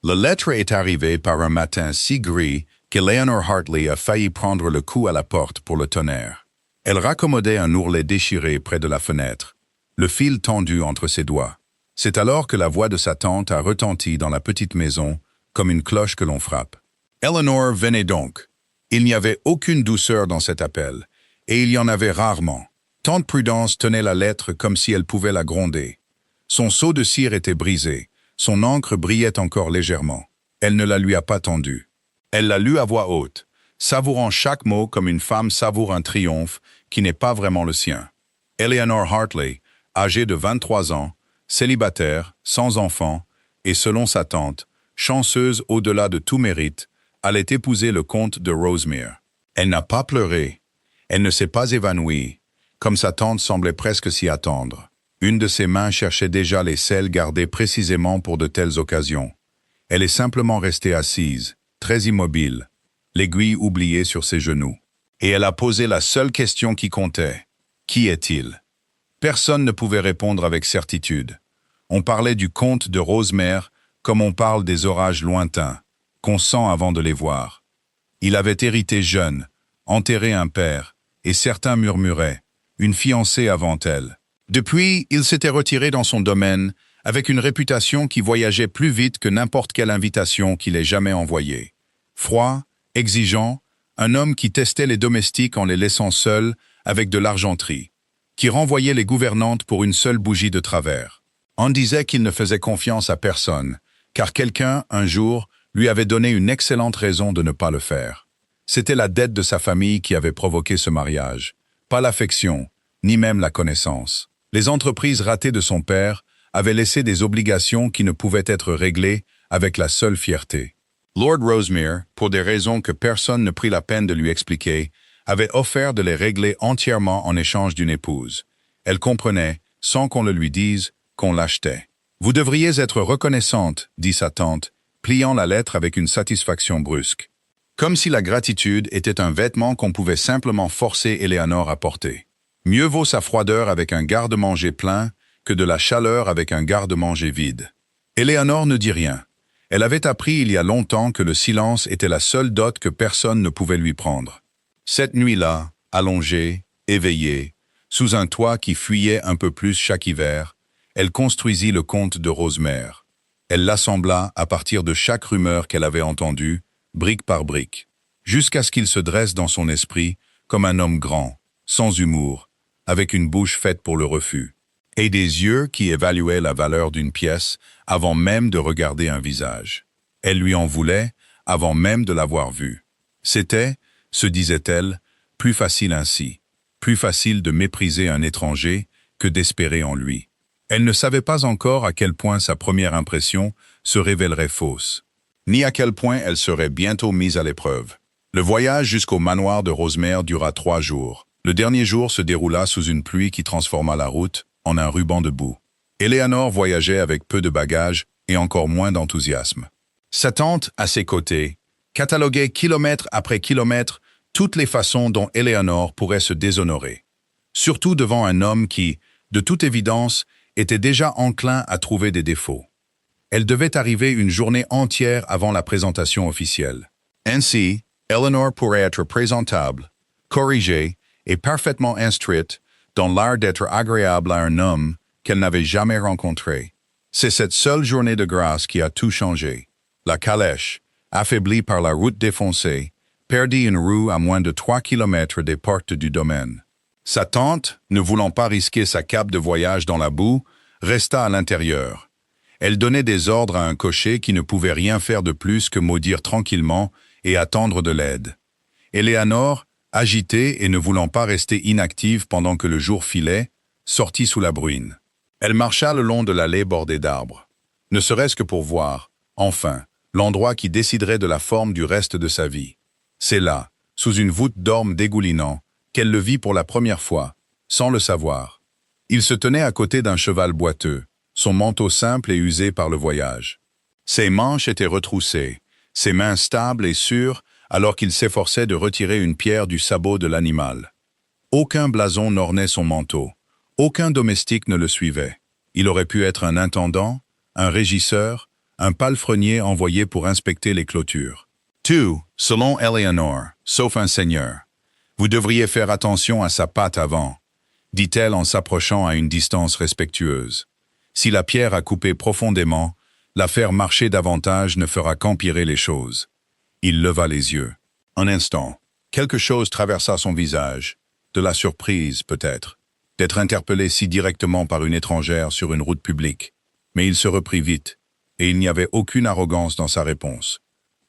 La lettre est arrivée par un matin si gris qu'Eleanor Hartley a failli prendre le coup à la porte pour le tonnerre. Elle raccommodait un ourlet déchiré près de la fenêtre, le fil tendu entre ses doigts. C'est alors que la voix de sa tante a retenti dans la petite maison comme une cloche que l'on frappe. Eleanor venait donc. Il n'y avait aucune douceur dans cet appel, et il y en avait rarement. Tante Prudence tenait la lettre comme si elle pouvait la gronder. Son seau de cire était brisé, son encre brillait encore légèrement. Elle ne la lui a pas tendue. Elle l'a lu à voix haute, savourant chaque mot comme une femme savoure un triomphe qui n'est pas vraiment le sien. Eleanor Hartley, âgée de 23 ans, célibataire, sans enfant, et selon sa tante, chanceuse au-delà de tout mérite, allait épouser le comte de Rosemere. Elle n'a pas pleuré. Elle ne s'est pas évanouie, comme sa tante semblait presque s'y attendre. Une de ses mains cherchait déjà les selles gardées précisément pour de telles occasions. Elle est simplement restée assise, très immobile, l'aiguille oubliée sur ses genoux. Et elle a posé la seule question qui comptait. Qui est-il? Personne ne pouvait répondre avec certitude. On parlait du comte de Rosemere comme on parle des orages lointains, qu'on sent avant de les voir. Il avait hérité jeune, enterré un père, et certains murmuraient, une fiancée avant elle. Depuis, il s'était retiré dans son domaine, avec une réputation qui voyageait plus vite que n'importe quelle invitation qu'il ait jamais envoyée. Froid, exigeant, un homme qui testait les domestiques en les laissant seuls avec de l'argenterie, qui renvoyait les gouvernantes pour une seule bougie de travers. On disait qu'il ne faisait confiance à personne, car quelqu'un, un jour, lui avait donné une excellente raison de ne pas le faire. C'était la dette de sa famille qui avait provoqué ce mariage, pas l'affection, ni même la connaissance. Les entreprises ratées de son père avaient laissé des obligations qui ne pouvaient être réglées avec la seule fierté. Lord Rosemere, pour des raisons que personne ne prit la peine de lui expliquer, avait offert de les régler entièrement en échange d'une épouse. Elle comprenait, sans qu'on le lui dise, qu'on l'achetait. « Vous devriez être reconnaissante, » dit sa tante, pliant la lettre avec une satisfaction brusque. Comme si la gratitude était un vêtement qu'on pouvait simplement forcer Eleanor à porter. Mieux vaut sa froideur avec un garde-manger plein que de la chaleur avec un garde-manger vide. Eleanor ne dit rien. Elle avait appris il y a longtemps que le silence était la seule dot que personne ne pouvait lui prendre. Cette nuit-là, allongée, éveillée, sous un toit qui fuyait un peu plus chaque hiver, elle construisit le comte de Rosemere. Elle l'assembla à partir de chaque rumeur qu'elle avait entendue, brique par brique, jusqu'à ce qu'il se dresse dans son esprit comme un homme grand, sans humour, avec une bouche faite pour le refus, et des yeux qui évaluaient la valeur d'une pièce avant même de regarder un visage. Elle lui en voulait avant même de l'avoir vu. C'était, se disait-elle, plus facile ainsi, plus facile de mépriser un étranger que d'espérer en lui. Elle ne savait pas encore à quel point sa première impression se révélerait fausse, ni à quel point elle serait bientôt mise à l'épreuve. Le voyage jusqu'au manoir de Rosemere dura 3 jours. Le dernier jour se déroula sous une pluie qui transforma la route en un ruban de boue. Eleanor voyageait avec peu de bagages et encore moins d'enthousiasme. Sa tante, à ses côtés, cataloguait kilomètre après kilomètre toutes les façons dont Eleanor pourrait se déshonorer. Surtout devant un homme qui, de toute évidence, était déjà enclin à trouver des défauts. Elle devait arriver une journée entière avant la présentation officielle. Ainsi, Eleanor pourrait être présentable, corrigée et parfaitement instruite dans l'art d'être agréable à un homme qu'elle n'avait jamais rencontré. C'est cette seule journée de grâce qui a tout changé. La calèche, affaiblie par la route défoncée, perdit une roue à moins de 3 kilomètres des portes du domaine. Sa tante, ne voulant pas risquer sa cape de voyage dans la boue, resta à l'intérieur. Elle donnait des ordres à un cocher qui ne pouvait rien faire de plus que maudire tranquillement et attendre de l'aide. Eleanor, agitée et ne voulant pas rester inactive pendant que le jour filait, sortit sous la bruine. Elle marcha le long de l'allée bordée d'arbres, ne serait-ce que pour voir, enfin, l'endroit qui déciderait de la forme du reste de sa vie. C'est là, sous une voûte d'orme dégoulinant, qu'elle le vit pour la première fois, sans le savoir. Il se tenait à côté d'un cheval boiteux, son manteau simple et usé par le voyage. Ses manches étaient retroussées, ses mains stables et sûres, alors qu'il s'efforçait de retirer une pierre du sabot de l'animal. Aucun blason n'ornait son manteau, aucun domestique ne le suivait. Il aurait pu être un intendant, un régisseur, un palefrenier envoyé pour inspecter les clôtures. Tout, selon Eleanor, sauf un seigneur. Vous devriez faire attention à sa patte avant, dit-elle en s'approchant à une distance respectueuse. Si la pierre a coupé profondément, la faire marcher davantage ne fera qu'empirer les choses. Il leva les yeux. Un instant, quelque chose traversa son visage. De la surprise, peut-être, d'être interpellé si directement par une étrangère sur une route publique. Mais il se reprit vite, et il n'y avait aucune arrogance dans sa réponse.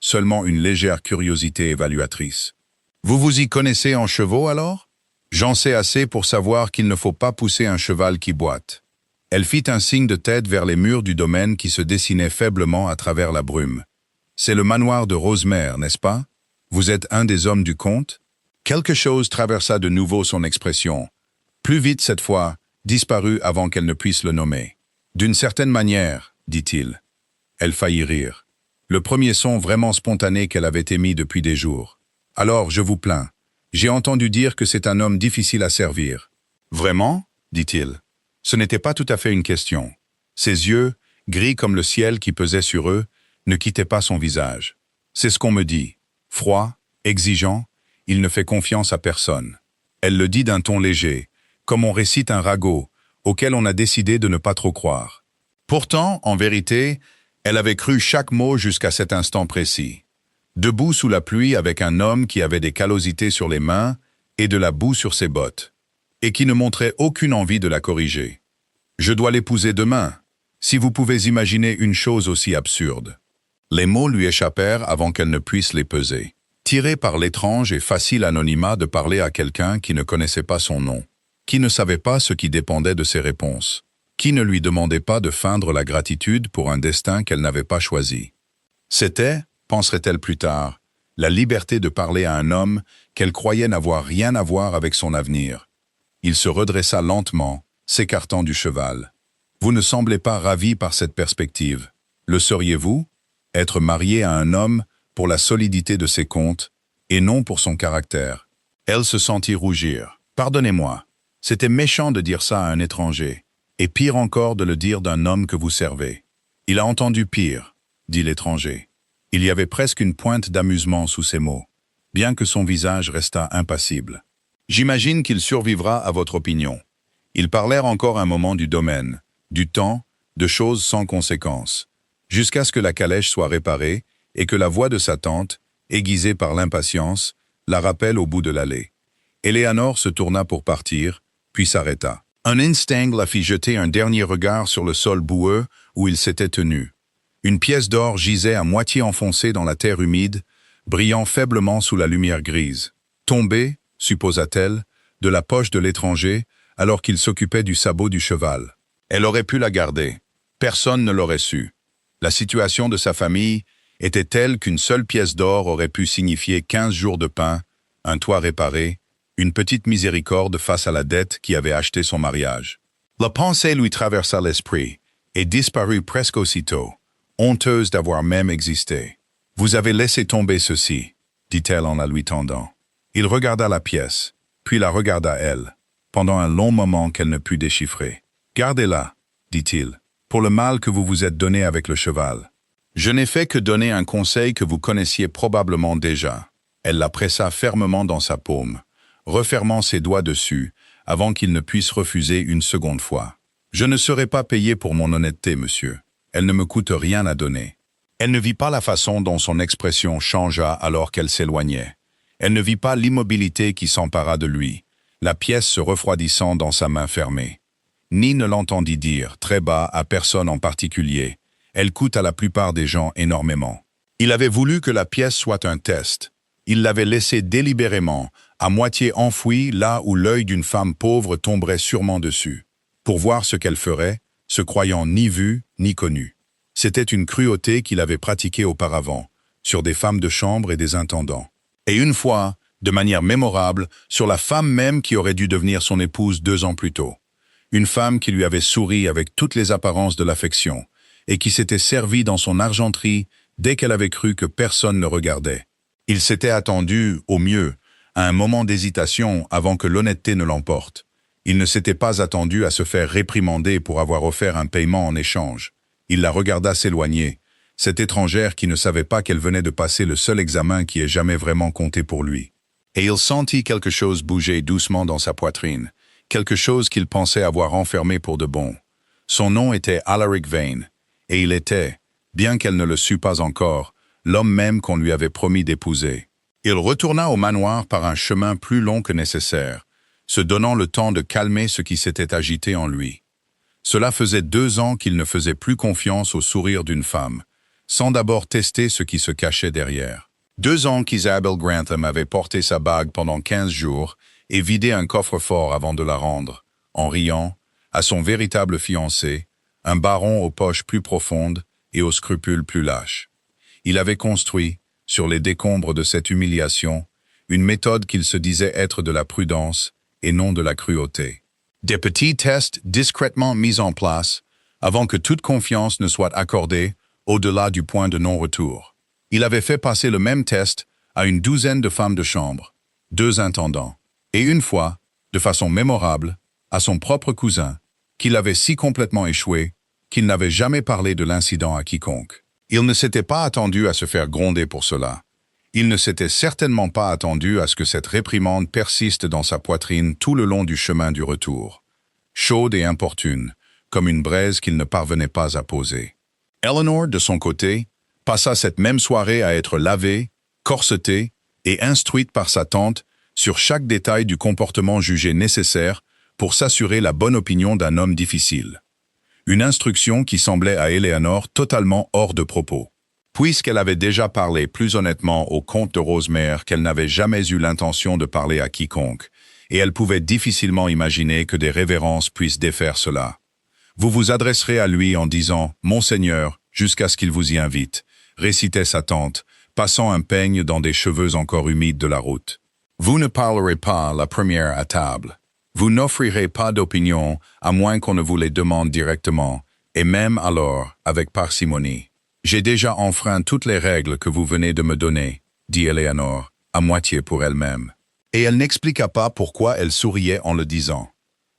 Seulement une légère curiosité évaluatrice. « Vous vous y connaissez en chevaux, alors ? J'en sais assez pour savoir qu'il ne faut pas pousser un cheval qui boite. » Elle fit un signe de tête vers les murs du domaine qui se dessinaient faiblement à travers la brume. « C'est le manoir de Rosemère, n'est-ce pas ? Vous êtes un des hommes du comte ?» Quelque chose traversa de nouveau son expression. Plus vite cette fois, disparut avant qu'elle ne puisse le nommer. « D'une certaine manière, dit-il. » Elle faillit rire. Le premier son vraiment spontané qu'elle avait émis depuis des jours. « Alors, je vous plains. J'ai entendu dire que c'est un homme difficile à servir. »« Vraiment ?» dit-il. Ce n'était pas tout à fait une question. Ses yeux, gris comme le ciel qui pesait sur eux, ne quittaient pas son visage. « C'est ce qu'on me dit. Froid, exigeant, il ne fait confiance à personne. » Elle le dit d'un ton léger, comme on récite un ragot, auquel on a décidé de ne pas trop croire. Pourtant, en vérité, elle avait cru chaque mot jusqu'à cet instant précis. Debout sous la pluie avec un homme qui avait des callosités sur les mains et de la boue sur ses bottes, et qui ne montrait aucune envie de la corriger. « Je dois l'épouser demain, si vous pouvez imaginer une chose aussi absurde. » Les mots lui échappèrent avant qu'elle ne puisse les peser. Tiré par l'étrange et facile anonymat de parler à quelqu'un qui ne connaissait pas son nom, qui ne savait pas ce qui dépendait de ses réponses, qui ne lui demandait pas de feindre la gratitude pour un destin qu'elle n'avait pas choisi. C'était, penserait-elle plus tard, la liberté de parler à un homme qu'elle croyait n'avoir rien à voir avec son avenir. Il se redressa lentement, s'écartant du cheval. « Vous ne semblez pas ravi par cette perspective. Le seriez-vous ? Être marié à un homme pour la solidité de ses comptes, et non pour son caractère. » Elle se sentit rougir. « Pardonnez-moi, c'était méchant de dire ça à un étranger, et pire encore de le dire d'un homme que vous servez. »« Il a entendu pire, » dit l'étranger. Il y avait presque une pointe d'amusement sous ces mots, bien que son visage restât impassible. « J'imagine qu'il survivra à votre opinion. » Ils parlèrent encore un moment du domaine, du temps, de choses sans conséquence, jusqu'à ce que la calèche soit réparée et que la voix de sa tante, aiguisée par l'impatience, la rappelle au bout de l'allée. Eleanor se tourna pour partir, puis s'arrêta. Un instinct la fit jeter un dernier regard sur le sol boueux où il s'était tenu. Une pièce d'or gisait à moitié enfoncée dans la terre humide, brillant faiblement sous la lumière grise. Tombée, supposa-t-elle, de la poche de l'étranger, alors qu'il s'occupait du sabot du cheval. Elle aurait pu la garder. Personne ne l'aurait su. La situation de sa famille était telle qu'une seule pièce d'or aurait pu signifier 15 jours de pain, un toit réparé, une petite miséricorde face à la dette qui avait acheté son mariage. La pensée lui traversa l'esprit et disparut presque aussitôt, honteuse d'avoir même existé. « Vous avez laissé tomber ceci, » dit-elle en la lui tendant. Il regarda la pièce, puis la regarda elle, pendant un long moment qu'elle ne put déchiffrer. « Gardez-la, » dit-il, « pour le mal que vous vous êtes donné avec le cheval. » Je n'ai fait que donner un conseil que vous connaissiez probablement déjà. Elle la pressa fermement dans sa paume, refermant ses doigts dessus, avant qu'il ne puisse refuser une seconde fois. Je ne serai pas payé pour mon honnêteté, monsieur. Elle ne me coûte rien à donner. Elle ne vit pas la façon dont son expression changea alors qu'elle s'éloignait. Elle ne vit pas l'immobilité qui s'empara de lui, la pièce se refroidissant dans sa main fermée. Ni ne l'entendit dire, très bas, à personne en particulier. Elle coûte à la plupart des gens énormément. Il avait voulu que la pièce soit un test. Il l'avait laissée délibérément, à moitié enfouie là où l'œil d'une femme pauvre tomberait sûrement dessus, pour voir ce qu'elle ferait, se croyant ni vue ni connue. C'était une cruauté qu'il avait pratiquée auparavant, sur des femmes de chambre et des intendants. Et une fois, de manière mémorable, sur la femme même qui aurait dû devenir son épouse 2 ans plus tôt. Une femme qui lui avait souri avec toutes les apparences de l'affection, et qui s'était servie dans son argenterie dès qu'elle avait cru que personne ne regardait. Il s'était attendu, au mieux, à un moment d'hésitation avant que l'honnêteté ne l'emporte. Il ne s'était pas attendu à se faire réprimander pour avoir offert un paiement en échange. Il la regarda s'éloigner, cette étrangère qui ne savait pas qu'elle venait de passer le seul examen qui ait jamais vraiment compté pour lui. Et il sentit quelque chose bouger doucement dans sa poitrine, quelque chose qu'il pensait avoir enfermé pour de bon. Son nom était Alaric Vane, et il était, bien qu'elle ne le sût pas encore, l'homme même qu'on lui avait promis d'épouser. Il retourna au manoir par un chemin plus long que nécessaire, se donnant le temps de calmer ce qui s'était agité en lui. Cela faisait 2 ans qu'il ne faisait plus confiance au sourire d'une femme, sans d'abord tester ce qui se cachait derrière. 2 ans qu'Isabelle Grantham avait porté sa bague pendant 15 jours et vidé un coffre-fort avant de la rendre, en riant, à son véritable fiancé, un baron aux poches plus profondes et aux scrupules plus lâches. Il avait construit, sur les décombres de cette humiliation, une méthode qu'il se disait être de la prudence et non de la cruauté. Des petits tests discrètement mis en place avant que toute confiance ne soit accordée au-delà du point de non-retour. Il avait fait passer le même test à une 12aine de femmes de chambre, 2 intendants, et une fois, de façon mémorable, à son propre cousin, qu'il avait si complètement échoué qu'il n'avait jamais parlé de l'incident à quiconque. Il ne s'était pas attendu à se faire gronder pour cela. Il ne s'était certainement pas attendu à ce que cette réprimande persiste dans sa poitrine tout le long du chemin du retour, chaude et importune, comme une braise qu'il ne parvenait pas à poser. Eleanor, de son côté, passa cette même soirée à être lavée, corsetée et instruite par sa tante sur chaque détail du comportement jugé nécessaire pour s'assurer la bonne opinion d'un homme difficile. Une instruction qui semblait à Eleanor totalement hors de propos. Puisqu'elle avait déjà parlé plus honnêtement au comte de Rosemère qu'elle n'avait jamais eu l'intention de parler à quiconque, et elle pouvait difficilement imaginer que des révérences puissent défaire cela. Vous vous adresserez à lui en disant « Monseigneur » jusqu'à ce qu'il vous y invite, récitait sa tante, passant un peigne dans des cheveux encore humides de la route. Vous ne parlerez pas la première à table. Vous n'offrirez pas d'opinion à moins qu'on ne vous les demande directement, et même alors avec parcimonie. J'ai déjà enfreint toutes les règles que vous venez de me donner, dit Eleanor, à moitié pour elle-même. Et elle n'expliqua pas pourquoi elle souriait en le disant.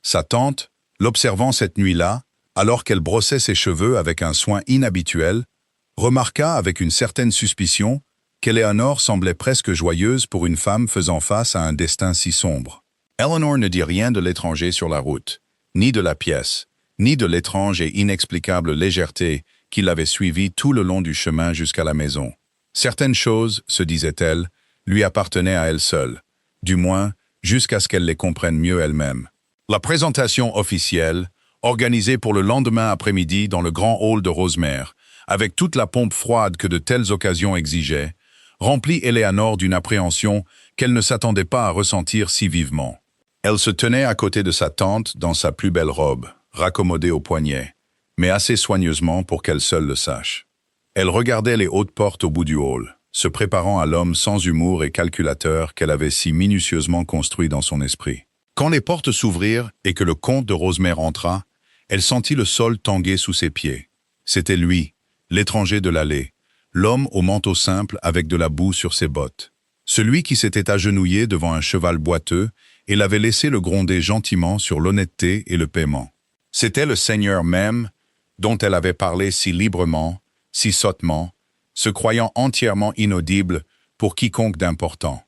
Sa tante, l'observant cette nuit-là, alors qu'elle brossait ses cheveux avec un soin inhabituel, remarqua avec une certaine suspicion qu'Eleanor semblait presque joyeuse pour une femme faisant face à un destin si sombre. Eleanor ne dit rien de l'étranger sur la route, ni de la pièce, ni de l'étrange et inexplicable légèreté qui l'avait suivi tout le long du chemin jusqu'à la maison. Certaines choses, se disait-elle, lui appartenaient à elle seule, du moins jusqu'à ce qu'elle les comprenne mieux elle-même. La présentation officielle, organisée pour le lendemain après-midi dans le grand hall de Rosemère, avec toute la pompe froide que de telles occasions exigeaient, remplit Eleanor d'une appréhension qu'elle ne s'attendait pas à ressentir si vivement. Elle se tenait à côté de sa tante dans sa plus belle robe, raccommodée au poignet, mais assez soigneusement pour qu'elle seule le sache. Elle regardait les hautes portes au bout du hall, se préparant à l'homme sans humour et calculateur qu'elle avait si minutieusement construit dans son esprit. Quand les portes s'ouvrirent et que le comte de Rosemère entra, elle sentit le sol tanguer sous ses pieds. C'était lui, l'étranger de l'allée, l'homme au manteau simple avec de la boue sur ses bottes. Celui qui s'était agenouillé devant un cheval boiteux et l'avait laissé le gronder gentiment sur l'honnêteté et le paiement. C'était le seigneur même, dont elle avait parlé si librement, si sottement, se croyant entièrement inaudible pour quiconque d'important.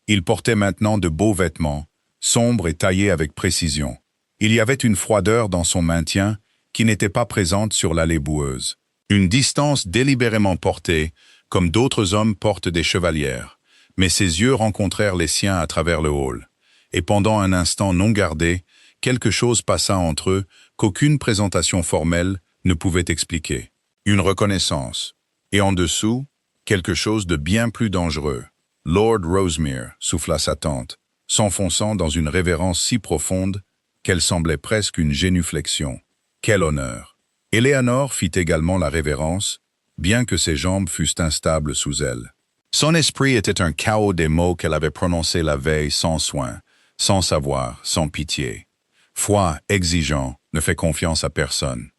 Il portait maintenant de beaux vêtements, sombres et taillés avec précision. Il y avait une froideur dans son maintien qui n'était pas présente sur l'allée boueuse. Une distance délibérément portée, comme d'autres hommes portent des chevalières, mais ses yeux rencontrèrent les siens à travers le hall, et pendant un instant non gardé, quelque chose passa entre eux qu'aucune présentation formelle ne pouvait expliquer. Une reconnaissance. Et en dessous, quelque chose de bien plus dangereux. Lord Rosemere, souffla sa tante, s'enfonçant dans une révérence si profonde qu'elle semblait presque une génuflexion. Quel honneur! Eleanor fit également la révérence, bien que ses jambes fussent instables sous elle. Son esprit était un chaos des mots qu'elle avait prononcés la veille sans soin, sans savoir, sans pitié. Froid, exigeant, ne fait confiance à personne.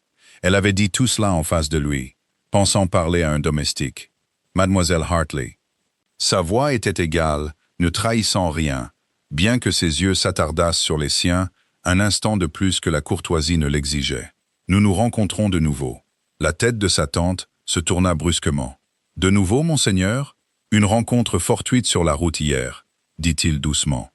Elle avait dit tout cela en face de lui, pensant parler à un domestique. Mademoiselle Hartley. Sa voix était égale, ne trahissant rien, bien que ses yeux s'attardassent sur les siens un instant de plus que la courtoisie ne l'exigeait. Nous nous rencontrons de nouveau. La tête de sa tante se tourna brusquement. « De nouveau, monseigneur? Une rencontre fortuite sur la route hier, » dit-il doucement.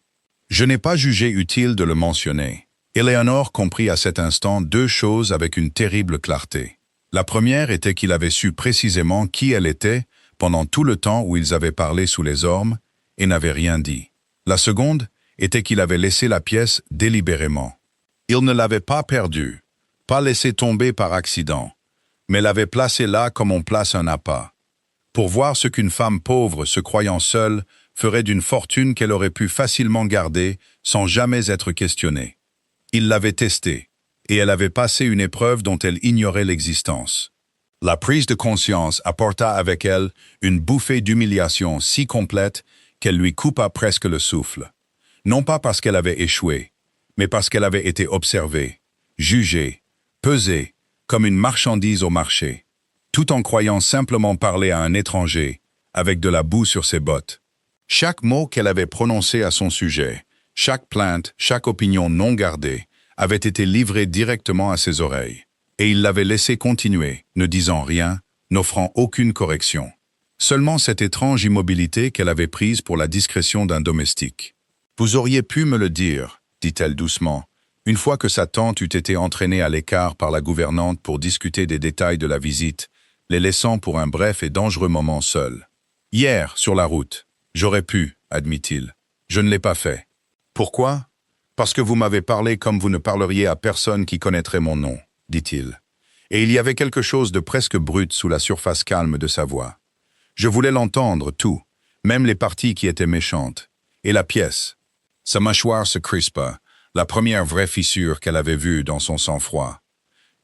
Je n'ai pas jugé utile de le mentionner. Éléonore comprit à cet instant deux choses avec une terrible clarté. La première était qu'il avait su précisément qui elle était pendant tout le temps où ils avaient parlé sous les ormes et n'avait rien dit. La seconde était qu'il avait laissé la pièce délibérément. Il ne l'avait pas perdue, pas laissée tomber par accident, mais l'avait placée là comme on place un appât, pour voir ce qu'une femme pauvre se croyant seule ferait d'une fortune qu'elle aurait pu facilement garder sans jamais être questionnée. Il l'avait testée, et elle avait passé une épreuve dont elle ignorait l'existence. La prise de conscience apporta avec elle une bouffée d'humiliation si complète qu'elle lui coupa presque le souffle. Non pas parce qu'elle avait échoué, mais parce qu'elle avait été observée, jugée, pesée, comme une marchandise au marché, tout en croyant simplement parler à un étranger, avec de la boue sur ses bottes. Chaque mot qu'elle avait prononcé à son sujet, chaque plainte, chaque opinion non gardée, avait été livré directement à ses oreilles, et il l'avait laissé continuer, ne disant rien, n'offrant aucune correction. Seulement cette étrange immobilité qu'elle avait prise pour la discrétion d'un domestique. « Vous auriez pu me le dire, » dit-elle doucement, une fois que sa tante eut été entraînée à l'écart par la gouvernante pour discuter des détails de la visite, les laissant pour un bref et dangereux moment seuls. « Hier, sur la route, j'aurais pu, admit-il. Je ne l'ai pas fait. Pourquoi ? Parce que vous m'avez parlé comme vous ne parleriez à personne qui connaîtrait mon nom, dit-il. Et il y avait quelque chose de presque brut sous la surface calme de sa voix. Je voulais l'entendre, tout, même les parties qui étaient méchantes. Et la pièce. Sa mâchoire se crispa, la première vraie fissure qu'elle avait vue dans son sang-froid.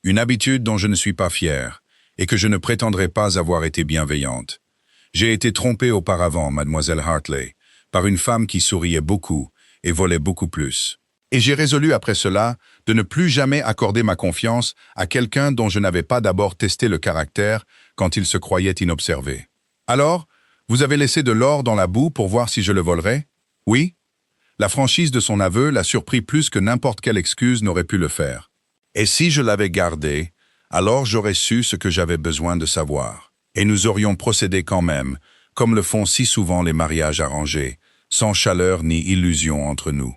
Une habitude dont je ne suis pas fier, et que je ne prétendrai pas avoir été bienveillante. J'ai été trompé auparavant, mademoiselle Hartley, par une femme qui souriait beaucoup et volait beaucoup plus. Et j'ai résolu après cela de ne plus jamais accorder ma confiance à quelqu'un dont je n'avais pas d'abord testé le caractère quand il se croyait inobservé. Alors, vous avez laissé de l'or dans la boue pour voir si je le volerais? Oui? La franchise de son aveu l'a surpris plus que n'importe quelle excuse n'aurait pu le faire. Et si je l'avais gardé, alors j'aurais su ce que j'avais besoin de savoir. Et nous aurions procédé quand même, comme le font si souvent les mariages arrangés, sans chaleur ni illusion entre nous.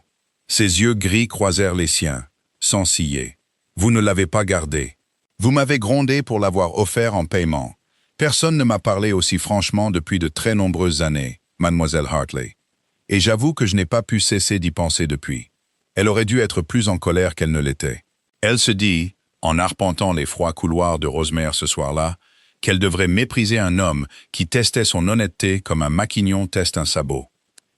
Ses yeux gris croisèrent les siens, sans ciller. Vous ne l'avez pas gardé. Vous m'avez grondé pour l'avoir offert en paiement. Personne ne m'a parlé aussi franchement depuis de très nombreuses années, mademoiselle Hartley. Et j'avoue que je n'ai pas pu cesser d'y penser depuis. Elle aurait dû être plus en colère qu'elle ne l'était. Elle se dit, en arpentant les froids couloirs de Rosemère ce soir-là, qu'elle devrait mépriser un homme qui testait son honnêteté comme un maquignon teste un sabot.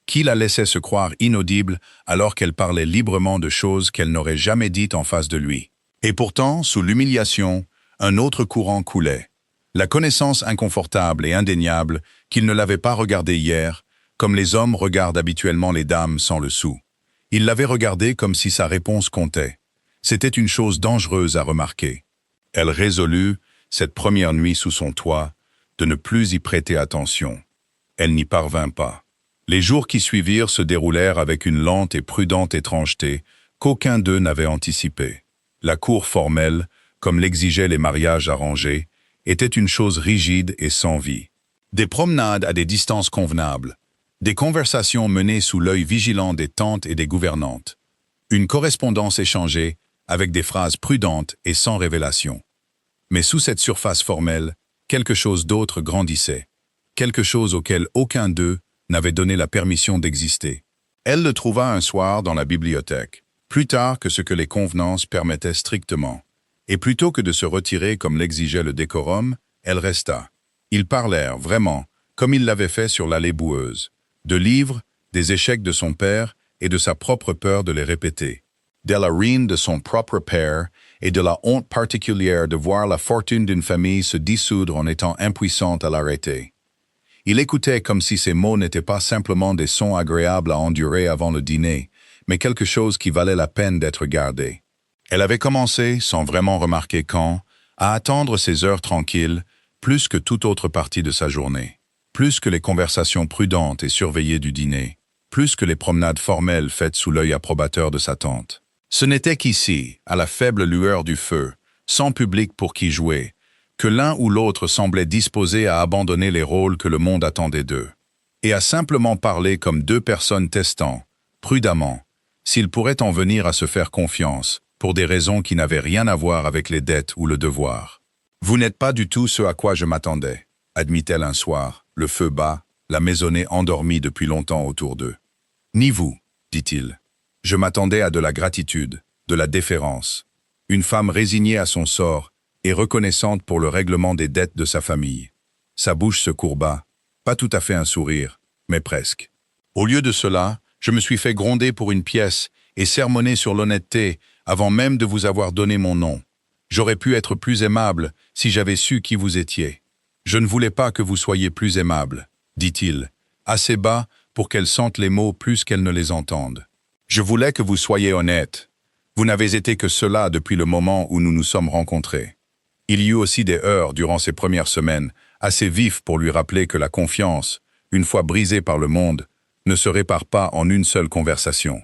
Qui la laissait se croire inaudible alors qu'elle parlait librement de choses qu'elle n'aurait jamais dites en face de lui. Et pourtant, sous l'humiliation, un autre courant coulait. La connaissance inconfortable et indéniable qu'il ne l'avait pas regardée hier, comme les hommes regardent habituellement les dames sans le sou. Il l'avait regardée comme si sa réponse comptait. C'était une chose dangereuse à remarquer. Elle résolut, cette première nuit sous son toit, de ne plus y prêter attention. Elle n'y parvint pas. Les jours qui suivirent se déroulèrent avec une lente et prudente étrangeté qu'aucun d'eux n'avait anticipée. La cour formelle, comme l'exigeaient les mariages arrangés, était une chose rigide et sans vie. Des promenades à des distances convenables, des conversations menées sous l'œil vigilant des tantes et des gouvernantes, une correspondance échangée avec des phrases prudentes et sans révélation. Mais sous cette surface formelle, quelque chose d'autre grandissait, quelque chose auquel aucun d'eux n'avait donné la permission d'exister. Elle le trouva un soir dans la bibliothèque, plus tard que ce que les convenances permettaient strictement. Et plutôt que de se retirer comme l'exigeait le décorum, elle resta. Ils parlèrent, vraiment, comme ils l'avaient fait sur l'allée boueuse, de livres, des échecs de son père et de sa propre peur de les répéter, de la ruine de son propre père et de la honte particulière de voir la fortune d'une famille se dissoudre en étant impuissante à l'arrêter. Il écoutait comme si ces mots n'étaient pas simplement des sons agréables à endurer avant le dîner, mais quelque chose qui valait la peine d'être gardé. Elle avait commencé, sans vraiment remarquer quand, à attendre ces heures tranquilles, plus que toute autre partie de sa journée, plus que les conversations prudentes et surveillées du dîner, plus que les promenades formelles faites sous l'œil approbateur de sa tante. Ce n'était qu'ici, à la faible lueur du feu, sans public pour qui jouer, que l'un ou l'autre semblait disposé à abandonner les rôles que le monde attendait d'eux, et à simplement parler comme deux personnes testant, prudemment, s'ils pourraient en venir à se faire confiance, pour des raisons qui n'avaient rien à voir avec les dettes ou le devoir. « Vous n'êtes pas du tout ce à quoi je m'attendais », admit-elle un soir, le feu bas, la maisonnée endormie depuis longtemps autour d'eux. « Ni vous, dit-il. Je m'attendais à de la gratitude, de la déférence. Une femme résignée à son sort et reconnaissante pour le règlement des dettes de sa famille. » Sa bouche se courba, pas tout à fait un sourire, mais presque. « Au lieu de cela, je me suis fait gronder pour une pièce et sermonner sur l'honnêteté avant même de vous avoir donné mon nom. J'aurais pu être plus aimable si j'avais su qui vous étiez. Je ne voulais pas que vous soyez plus aimable, dit-il, assez bas pour qu'elle sente les mots plus qu'elle ne les entende. Je voulais que vous soyez honnête. Vous n'avez été que cela depuis le moment où nous nous sommes rencontrés. Il y eut aussi des heurts durant ces premières semaines, assez vifs pour lui rappeler que la confiance, une fois brisée par le monde, ne se répare pas en une seule conversation.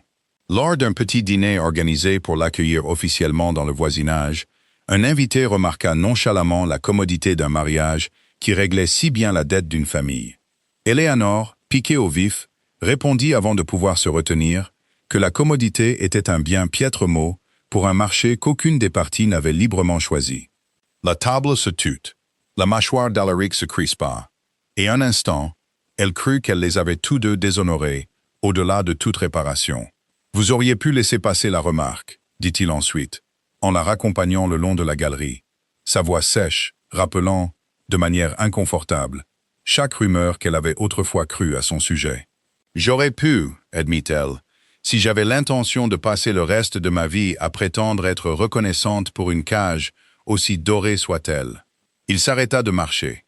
Lors d'un petit dîner organisé pour l'accueillir officiellement dans le voisinage, un invité remarqua nonchalamment la commodité d'un mariage qui réglait si bien la dette d'une famille. Éléanore, piquée au vif, répondit avant de pouvoir se retenir que la commodité était un bien piètre mot pour un marché qu'aucune des parties n'avait librement choisi. La table se tut, la mâchoire d'Alaric se crispa, et un instant, elle crut qu'elle les avait tous deux déshonorés, au-delà de toute réparation. « Vous auriez pu laisser passer la remarque, » dit-il ensuite, en la raccompagnant le long de la galerie, sa voix sèche, rappelant, de manière inconfortable, chaque rumeur qu'elle avait autrefois crue à son sujet. « J'aurais pu, admit-elle, si j'avais l'intention de passer le reste de ma vie à prétendre être reconnaissante pour une cage, aussi dorée soit-elle. » Il s'arrêta de marcher.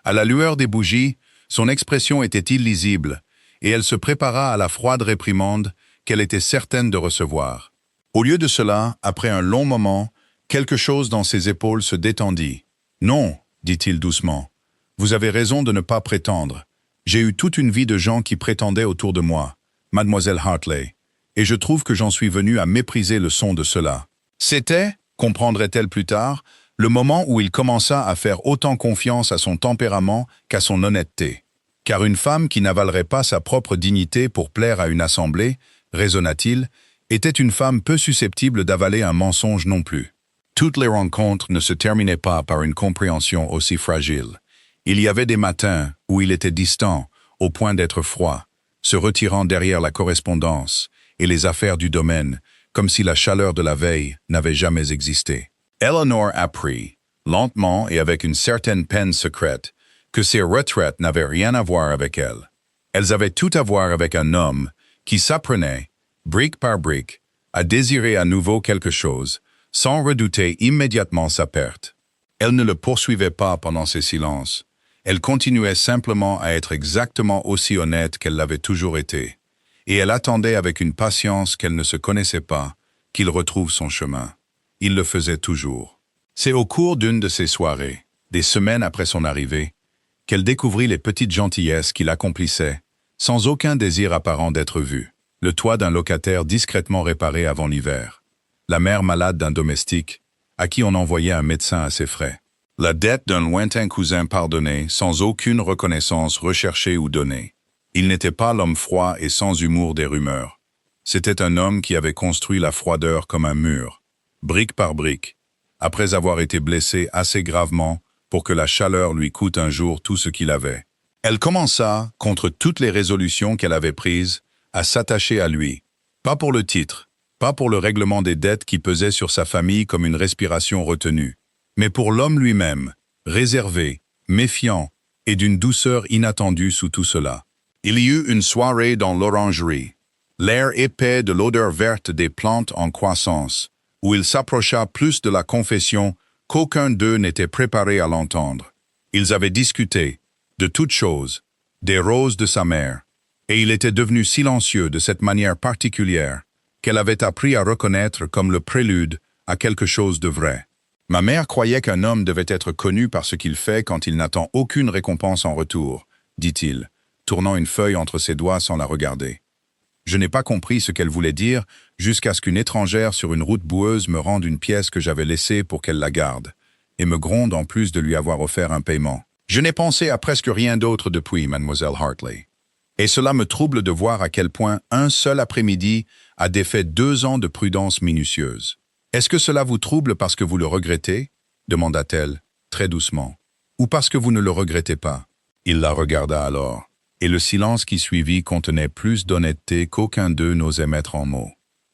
À la lueur des bougies, son expression était illisible, et elle se prépara à la froide réprimande qu'elle était certaine de recevoir. Au lieu de cela, après un long moment, quelque chose dans ses épaules se détendit. « Non, dit-il doucement, vous avez raison de ne pas prétendre. J'ai eu toute une vie de gens qui prétendaient autour de moi, mademoiselle Hartley, et je trouve que j'en suis venu à mépriser le son de cela. C'était, comprendrait-elle plus tard, le moment où il commença à faire autant confiance à son tempérament qu'à son honnêteté. Car une femme qui n'avalerait pas sa propre dignité pour plaire à une assemblée, raisonna-t-il, était une femme peu susceptible d'avaler un mensonge non plus. Toutes les rencontres ne se terminaient pas par une compréhension aussi fragile. Il y avait des matins où il était distant, au point d'être froid, se retirant derrière la correspondance et les affaires du domaine, comme si la chaleur de la veille n'avait jamais existé. Eleanor apprit, lentement et avec une certaine peine secrète, que ces retraites n'avaient rien à voir avec elle. Elles avaient tout à voir avec un homme qui s'apprenait, brique par brique, à désirer à nouveau quelque chose, sans redouter immédiatement sa perte. Elle ne le poursuivait pas pendant ces silences. Elle continuait simplement à être exactement aussi honnête qu'elle l'avait toujours été, et elle attendait avec une patience qu'elle ne se connaissait pas qu'il retrouve son chemin. Il le faisait toujours. C'est au cours d'une de ces soirées, des semaines après son arrivée, qu'elle découvrit les petites gentillesses qu'il accomplissait, sans aucun désir apparent d'être vu. Le toit d'un locataire discrètement réparé avant l'hiver, la mère malade d'un domestique, à qui on envoyait un médecin à ses frais, la dette d'un lointain cousin pardonné sans aucune reconnaissance recherchée ou donnée. Il n'était pas l'homme froid et sans humour des rumeurs. C'était un homme qui avait construit la froideur comme un mur, brique par brique, après avoir été blessé assez gravement pour que la chaleur lui coûte un jour tout ce qu'il avait. Elle commença, contre toutes les résolutions qu'elle avait prises, à s'attacher à lui, pas pour le titre, pas pour le règlement des dettes qui pesaient sur sa famille comme une respiration retenue, mais pour l'homme lui-même, réservé, méfiant et d'une douceur inattendue sous tout cela. Il y eut une soirée dans l'orangerie, l'air épais de l'odeur verte des plantes en croissance, où il s'approcha plus de la confession qu'aucun d'eux n'était préparé à l'entendre. Ils avaient discuté, de toutes choses, des roses de sa mère, et il était devenu silencieux de cette manière particulière qu'elle avait appris à reconnaître comme le prélude à quelque chose de vrai. Ma mère croyait qu'un homme devait être connu par ce qu'il fait quand il n'attend aucune récompense en retour, dit-il, tournant une feuille entre ses doigts sans la regarder. Je n'ai pas compris ce qu'elle voulait dire jusqu'à ce qu'une étrangère sur une route boueuse me rende une pièce que j'avais laissée pour qu'elle la garde. et me gronde en plus de lui avoir offert un paiement. Je n'ai pensé à presque rien d'autre depuis, mademoiselle Hartley. Et cela me trouble de voir à quel point un seul après-midi a défait 2 ans de prudence minutieuse. Est-ce que cela vous trouble parce que vous le regrettez? Demanda-t-elle, très doucement. Ou parce que vous ne le regrettez pas? Il la regarda alors, et le silence qui suivit contenait plus d'honnêteté qu'aucun d'eux n'osait mettre en mots.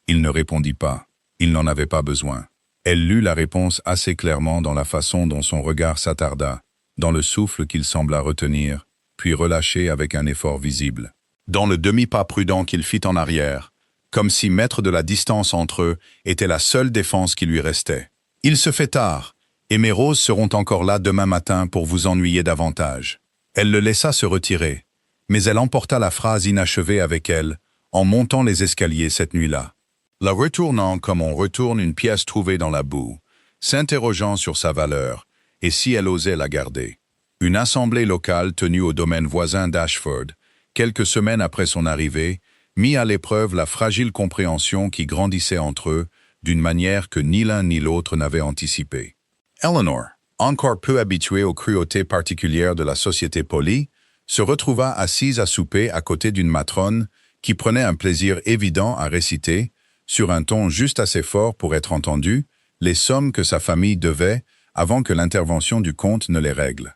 Il ne répondit pas. Il n'en avait pas besoin. Elle lut la réponse assez clairement dans la façon dont son regard s'attarda, dans le souffle qu'il sembla retenir, puis relâcher avec un effort visible. Dans le demi-pas prudent qu'il fit en arrière, comme si mettre de la distance entre eux était la seule défense qui lui restait. « Il se fait tard, et mes roses seront encore là demain matin pour vous ennuyer davantage. » Elle le laissa se retirer, mais elle emporta la phrase inachevée avec elle, en montant les escaliers cette nuit-là. La retournant comme on retourne une pièce trouvée dans la boue, s'interrogeant sur sa valeur, et si elle osait la garder. Une assemblée locale tenue au domaine voisin d'Ashford, quelques semaines après son arrivée, mit à l'épreuve la fragile compréhension qui grandissait entre eux, d'une manière que ni l'un ni l'autre n'avait anticipée. Eleanor, encore peu habituée aux cruautés particulières de la société polie, se retrouva assise à souper à côté d'une matrone qui prenait un plaisir évident à réciter, sur un ton juste assez fort pour être entendu, les sommes que sa famille devait avant que l'intervention du comte ne les règle.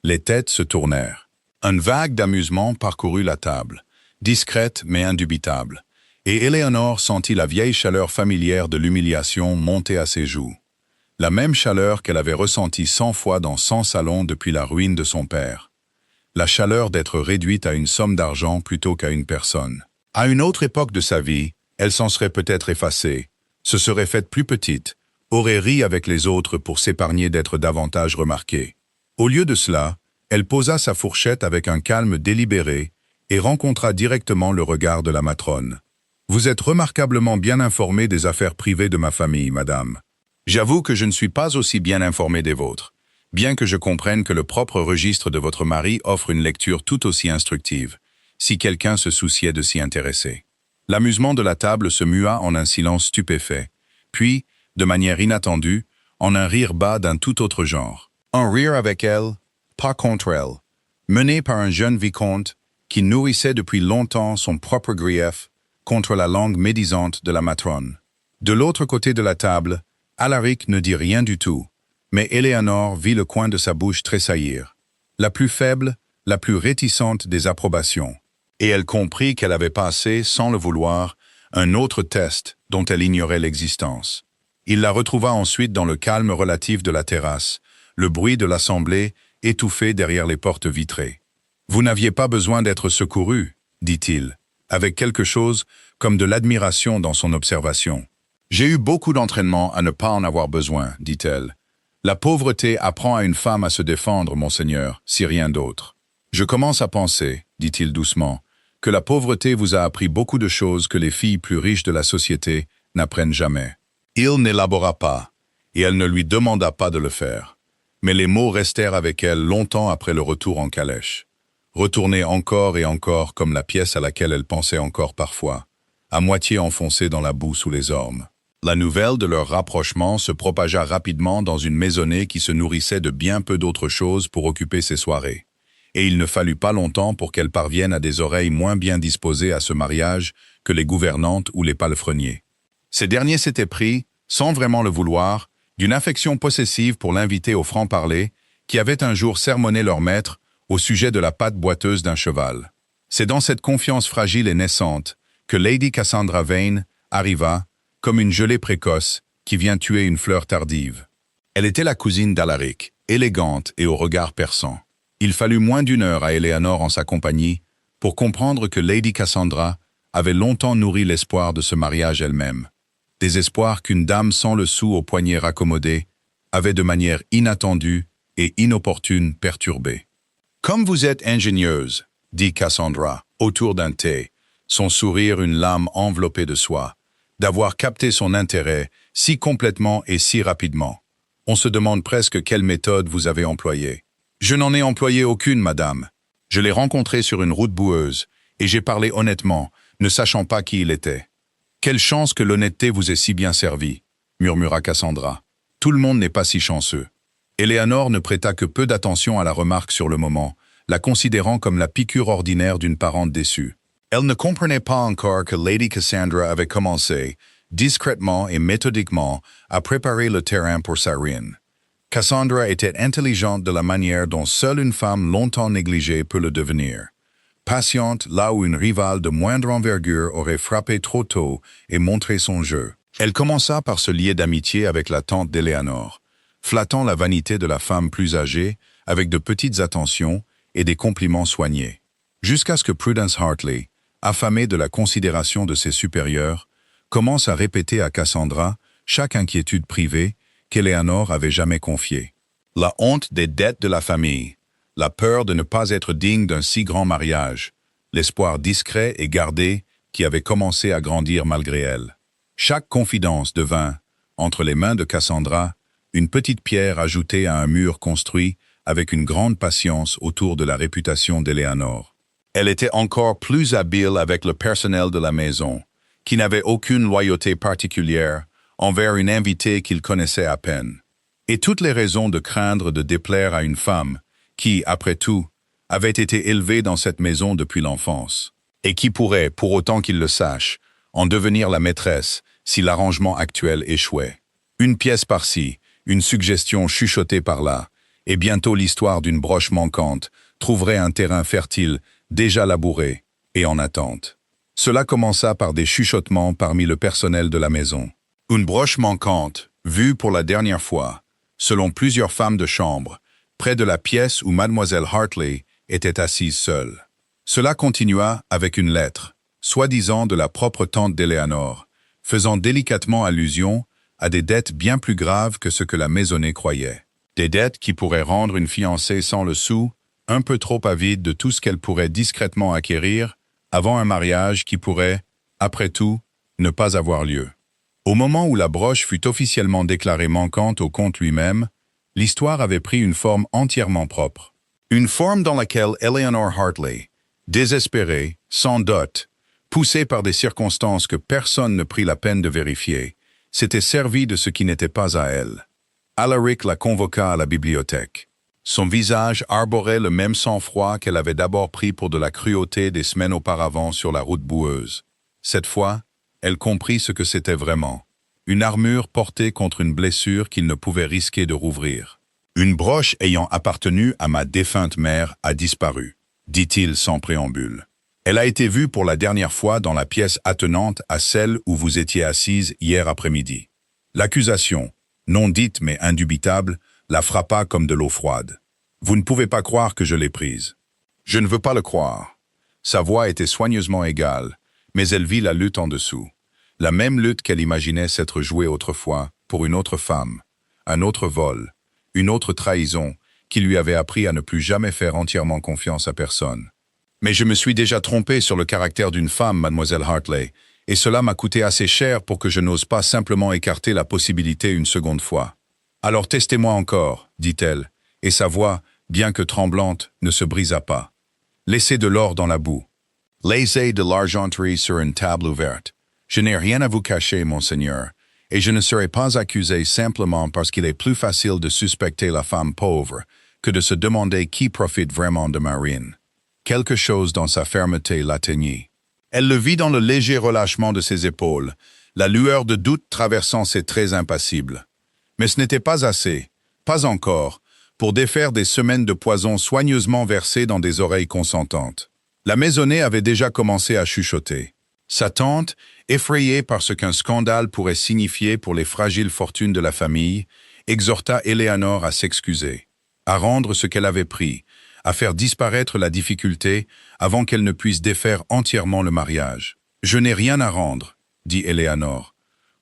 Les têtes se tournèrent. Un vague d'amusement parcourut la table, discrète mais indubitable, et Éléonore sentit la vieille chaleur familière de l'humiliation monter à ses joues. La même chaleur qu'elle avait ressentie 100 fois dans 100 salons depuis la ruine de son père. La chaleur d'être réduite à une somme d'argent plutôt qu'à une personne. À une autre époque de sa vie, elle s'en serait peut-être effacée, se serait faite plus petite, aurait ri avec les autres pour s'épargner d'être davantage remarquée. Au lieu de cela, elle posa sa fourchette avec un calme délibéré et rencontra directement le regard de la matrone. « Vous êtes remarquablement bien informée des affaires privées de ma famille, madame. J'avoue que je ne suis pas aussi bien informé des vôtres, bien que je comprenne que le propre registre de votre mari offre une lecture tout aussi instructive, si quelqu'un se souciait de s'y intéresser. » L'amusement de la table se mua en un silence stupéfait, puis, de manière inattendue, en un rire bas d'un tout autre genre. Un rire avec elle, pas contre elle, mené par un jeune vicomte qui nourrissait depuis longtemps son propre grief contre la langue médisante de la matrone. De l'autre côté de la table, Alaric ne dit rien du tout, mais Éléonore vit le coin de sa bouche tressaillir, la plus faible, la plus réticente des approbations. Et elle comprit qu'elle avait passé, sans le vouloir, un autre test dont elle ignorait l'existence. Il la retrouva ensuite dans le calme relatif de la terrasse, le bruit de l'assemblée étouffé derrière les portes vitrées. « Vous n'aviez pas besoin d'être secouru, dit-il, avec quelque chose comme de l'admiration dans son observation. J'ai eu beaucoup d'entraînement à ne pas en avoir besoin, dit-elle. La pauvreté apprend à une femme à se défendre, monseigneur, si rien d'autre. Je commence à penser, dit-il doucement, que la pauvreté vous a appris beaucoup de choses que les filles plus riches de la société n'apprennent jamais. Il n'élabora pas, et elle ne lui demanda pas de le faire. Mais les mots restèrent avec elle longtemps après le retour en calèche. Retournée encore et encore comme la pièce à laquelle elle pensait encore parfois, à moitié enfoncée dans la boue sous les ormes. La nouvelle de leur rapprochement se propagea rapidement dans une maisonnée qui se nourrissait de bien peu d'autres choses pour occuper ses soirées. Et il ne fallut pas longtemps pour qu'elle parvienne à des oreilles moins bien disposées à ce mariage que les gouvernantes ou les palefreniers. Ces derniers s'étaient pris, sans vraiment le vouloir, d'une affection possessive pour l'inviter au franc-parler, qui avait un jour sermonné leur maître au sujet de la patte boiteuse d'un cheval. C'est dans cette confiance fragile et naissante que Lady Cassandra Vane arriva, comme une gelée précoce qui vient tuer une fleur tardive. Elle était la cousine d'Alaric, élégante et au regard perçant. Il fallut moins d'1 heure à Éléonore en sa compagnie pour comprendre que Lady Cassandra avait longtemps nourri l'espoir de ce mariage elle-même. Des espoirs qu'une dame sans le sou au poignet raccommodé avait de manière inattendue et inopportune perturbé. « Comme vous êtes ingénieuse, dit Cassandra, autour d'un thé, son sourire une lame enveloppée de soie, d'avoir capté son intérêt si complètement et si rapidement. On se demande presque quelle méthode vous avez employée. Je n'en ai employé aucune, madame. Je l'ai rencontré sur une route boueuse, et j'ai parlé honnêtement, ne sachant pas qui il était. Quelle chance que l'honnêteté vous ait si bien servi, murmura Cassandra. Tout le monde n'est pas si chanceux. Éléanore ne prêta que peu d'attention à la remarque sur le moment, la considérant comme la piqûre ordinaire d'une parente déçue. Elle ne comprenait pas encore que Lady Cassandra avait commencé, discrètement et méthodiquement, à préparer le terrain pour sa ruine. Cassandra était intelligente de la manière dont seule une femme longtemps négligée peut le devenir. Patiente là où une rivale de moindre envergure aurait frappé trop tôt et montré son jeu. Elle commença par se lier d'amitié avec la tante d'Éléanore, flattant la vanité de la femme plus âgée avec de petites attentions et des compliments soignés. Jusqu'à ce que Prudence Hartley, affamée de la considération de ses supérieurs, commence à répéter à Cassandra chaque inquiétude privée qu'Éléanore avait jamais confiée. La honte des dettes de la famille, la peur de ne pas être digne d'un si grand mariage, l'espoir discret et gardé qui avait commencé à grandir malgré elle. Chaque confidence devint, entre les mains de Cassandra, une petite pierre ajoutée à un mur construit avec une grande patience autour de la réputation d'Éléanore. Elle était encore plus habile avec le personnel de la maison, qui n'avait aucune loyauté particulière envers une invitée qu'il connaissait à peine. Et toutes les raisons de craindre de déplaire à une femme qui, après tout, avait été élevée dans cette maison depuis l'enfance, et qui pourrait, pour autant qu'il le sache, en devenir la maîtresse si l'arrangement actuel échouait. Une pièce par-ci, une suggestion chuchotée par-là, et bientôt l'histoire d'une broche manquante trouverait un terrain fertile déjà labouré et en attente. Cela commença par des chuchotements parmi le personnel de la maison. Une broche manquante, vue pour la dernière fois, selon plusieurs femmes de chambre, près de la pièce où mademoiselle Hartley était assise seule. Cela continua avec une lettre, soi-disant de la propre tante d'Éléanore, faisant délicatement allusion à des dettes bien plus graves que ce que la maisonnée croyait. Des dettes qui pourraient rendre une fiancée sans le sou, un peu trop avide de tout ce qu'elle pourrait discrètement acquérir, avant un mariage qui pourrait, après tout, ne pas avoir lieu. Au moment où la broche fut officiellement déclarée manquante au comte lui-même, l'histoire avait pris une forme entièrement propre. Une forme dans laquelle Éléanore Hartley, désespérée, sans dot, poussée par des circonstances que personne ne prit la peine de vérifier, s'était servie de ce qui n'était pas à elle. Alaric la convoqua à la bibliothèque. Son visage arborait le même sang-froid qu'elle avait d'abord pris pour de la cruauté des semaines auparavant sur la route boueuse. Cette fois, elle comprit ce que c'était vraiment. Une armure portée contre une blessure qu'il ne pouvait risquer de rouvrir. Une broche ayant appartenu à ma défunte mère a disparu, dit-il sans préambule. Elle a été vue pour la dernière fois dans la pièce attenante à celle où vous étiez assise hier après-midi. L'accusation, non dite mais indubitable, la frappa comme de l'eau froide. Vous ne pouvez pas croire que je l'ai prise. Je ne veux pas le croire. Sa voix était soigneusement égale, mais elle vit la lutte en dessous. La même lutte qu'elle imaginait s'être jouée autrefois pour une autre femme, un autre vol, une autre trahison qui lui avait appris à ne plus jamais faire entièrement confiance à personne. Mais je me suis déjà trompé sur le caractère d'une femme, mademoiselle Hartley, et cela m'a coûté assez cher pour que je n'ose pas simplement écarter la possibilité une seconde fois. Alors testez-moi encore, dit-elle, et sa voix, bien que tremblante, ne se brisa pas. Laissez de l'or dans la boue. Laissez de l'argenterie sur une table ouverte. Je n'ai rien à vous cacher, monseigneur, et je ne serai pas accusé simplement parce qu'il est plus facile de suspecter la femme pauvre que de se demander qui profite vraiment de ma ruine. Quelque chose dans sa fermeté l'atteignit. Elle le vit dans le léger relâchement de ses épaules, la lueur de doute traversant ses traits impassibles. Mais ce n'était pas assez, pas encore, pour défaire des semaines de poison soigneusement versées dans des oreilles consentantes. La maisonnée avait déjà commencé à chuchoter. Sa tante, effrayée par ce qu'un scandale pourrait signifier pour les fragiles fortunes de la famille, exhorta Éléanore à s'excuser, à rendre ce qu'elle avait pris, à faire disparaître la difficulté avant qu'elle ne puisse défaire entièrement le mariage. « Je n'ai rien à rendre, » dit Éléanore,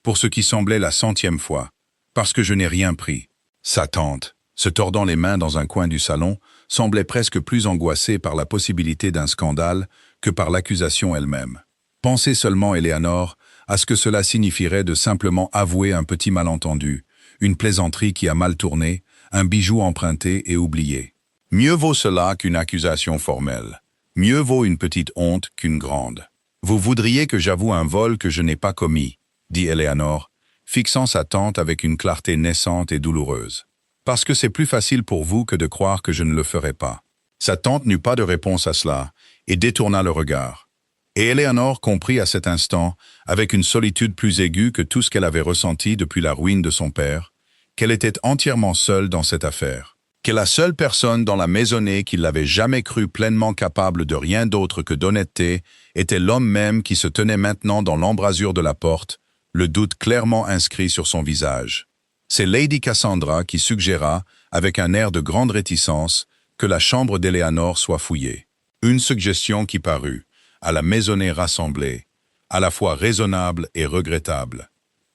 pour ce qui semblait la 100e fois, parce que je n'ai rien pris. Sa tante, se tordant les mains dans un coin du salon, semblait presque plus angoissée par la possibilité d'un scandale que par l'accusation elle-même. Pensez seulement, Éléanore, à ce que cela signifierait de simplement avouer un petit malentendu, une plaisanterie qui a mal tourné, un bijou emprunté et oublié. Mieux vaut cela qu'une accusation formelle. Mieux vaut une petite honte qu'une grande. Vous voudriez que j'avoue un vol que je n'ai pas commis, dit Éléanore, fixant sa tante avec une clarté naissante et douloureuse. Parce que c'est plus facile pour vous que de croire que je ne le ferai pas. Sa tante n'eut pas de réponse à cela et détourna le regard. Et Éléonore comprit à cet instant, avec une solitude plus aiguë que tout ce qu'elle avait ressenti depuis la ruine de son père, qu'elle était entièrement seule dans cette affaire. Que la seule personne dans la maisonnée qui l'avait jamais cru pleinement capable de rien d'autre que d'honnêteté était l'homme même qui se tenait maintenant dans l'embrasure de la porte, le doute clairement inscrit sur son visage. C'est Lady Cassandra qui suggéra, avec un air de grande réticence, que la chambre d'Éléonore soit fouillée. Une suggestion qui parut, à la maisonnée rassemblée, à la fois raisonnable et regrettable.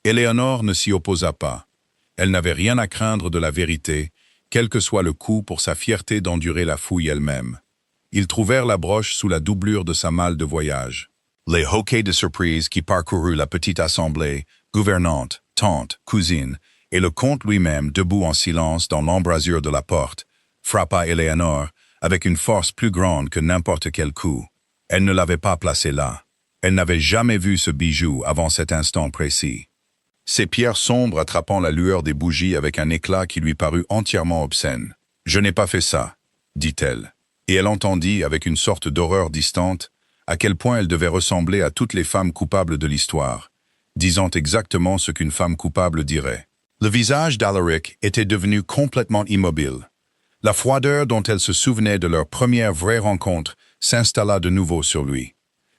Éléonore ne s'y opposa pas. Elle n'avait rien à craindre de la vérité, quel que soit le coût pour sa fierté d'endurer la fouille elle-même. Ils trouvèrent la broche sous la doublure de sa malle de voyage. Les hoquets de surprise qui parcoururent la petite assemblée, gouvernante, tante, cousine, et le comte lui-même debout en silence dans l'embrasure de la porte, frappa Éléonore avec une force plus grande que n'importe quel coup. Elle ne l'avait pas placé là. Elle n'avait jamais vu ce bijou avant cet instant précis. Ses pierres sombres attrapant la lueur des bougies avec un éclat qui lui parut entièrement obscène. « Je n'ai pas fait ça », dit-elle. Et elle entendit, avec une sorte d'horreur distante, à quel point elle devait ressembler à toutes les femmes coupables de l'histoire, disant exactement ce qu'une femme coupable dirait. Le visage d'Alaric était devenu complètement immobile. La froideur dont elle se souvenait de leur première vraie rencontre s'installa de nouveau sur lui.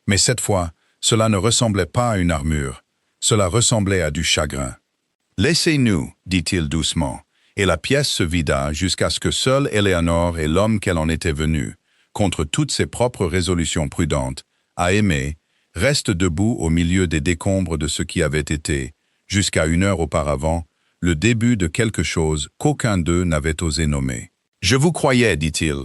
Mais cette fois, cela ne ressemblait pas à une armure, cela ressemblait à du chagrin. « Laissez-nous, dit-il doucement, et la pièce se vida jusqu'à ce que seule Éléonore et l'homme qu'elle en était venue, contre toutes ses propres résolutions prudentes, à aimer, restent debout au milieu des décombres de ce qui avait été, jusqu'à 1 heure auparavant, le début de quelque chose qu'aucun d'eux n'avait osé nommer. « Je vous croyais, dit-il,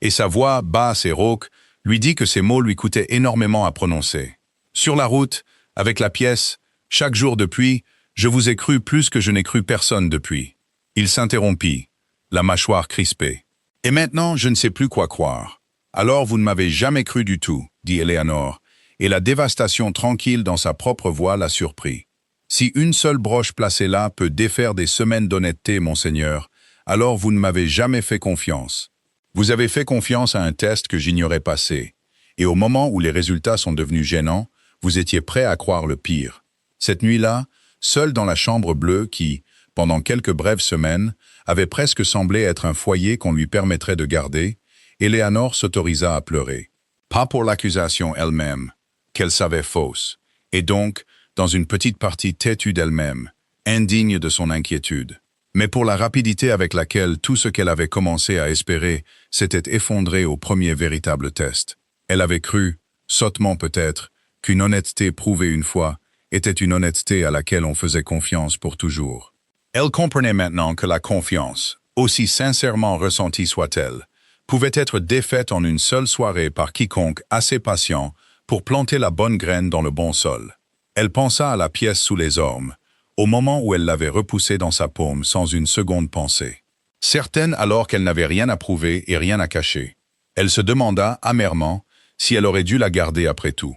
et sa voix, basse et rauque, lui dit que ces mots lui coûtaient énormément à prononcer. Sur la route, avec la pièce, chaque jour depuis, je vous ai cru plus que je n'ai cru personne depuis. » Il s'interrompit, la mâchoire crispée. « Et maintenant, je ne sais plus quoi croire. Alors vous ne m'avez jamais cru du tout, dit Éléonore, et la dévastation tranquille dans sa propre voix la surprit. Si une seule broche placée là peut défaire des semaines d'honnêteté, monseigneur, alors vous ne m'avez jamais fait confiance. Vous avez fait confiance à un test que j'ignorais passer, et au moment où les résultats sont devenus gênants, vous étiez prêt à croire le pire. Cette nuit-là, seul dans la chambre bleue qui, pendant quelques brèves semaines, avait presque semblé être un foyer qu'on lui permettrait de garder, Éléonore s'autorisa à pleurer. Pas pour l'accusation elle-même, qu'elle savait fausse, et donc, dans une petite partie têtue d'elle-même, indigne de son inquiétude, mais pour la rapidité avec laquelle tout ce qu'elle avait commencé à espérer s'était effondré au premier véritable test. Elle avait cru, sottement peut-être, qu'une honnêteté prouvée une fois était une honnêteté à laquelle on faisait confiance pour toujours. Elle comprenait maintenant que la confiance, aussi sincèrement ressentie soit-elle, pouvait être défaite en une seule soirée par quiconque assez patient pour planter la bonne graine dans le bon sol. Elle pensa à la pièce sous les ormes, au moment où elle l'avait repoussée dans sa paume sans une seconde pensée. Certaine alors qu'elle n'avait rien à prouver et rien à cacher. Elle se demanda amèrement si elle aurait dû la garder après tout.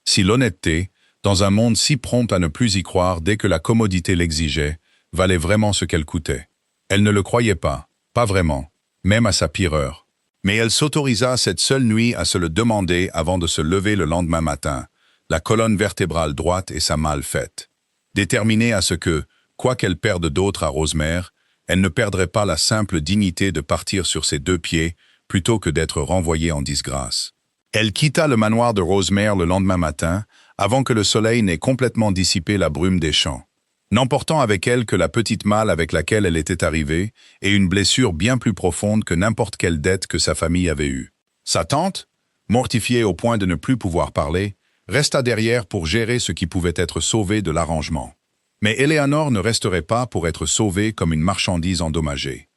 Si l'honnêteté, dans un monde si prompt à ne plus y croire dès que la commodité l'exigeait, valait vraiment ce qu'elle coûtait. Elle ne le croyait pas vraiment, même à sa pire heure. Mais elle s'autorisa cette seule nuit à se le demander avant de se lever le lendemain matin, la colonne vertébrale droite et sa malle faite. Déterminée à ce que, quoi qu'elle perde d'autre à Rosemère, elle ne perdrait pas la simple dignité de partir sur ses 2 pieds plutôt que d'être renvoyée en disgrâce. Elle quitta le manoir de Rosemère le lendemain matin, avant que le soleil n'ait complètement dissipé la brume des champs, n'emportant avec elle que la petite malle avec laquelle elle était arrivée et une blessure bien plus profonde que n'importe quelle dette que sa famille avait eue. Sa tante, mortifiée au point de ne plus pouvoir parler, resta derrière pour gérer ce qui pouvait être sauvé de l'arrangement. Mais Éléonore ne resterait pas pour être sauvée comme une marchandise endommagée.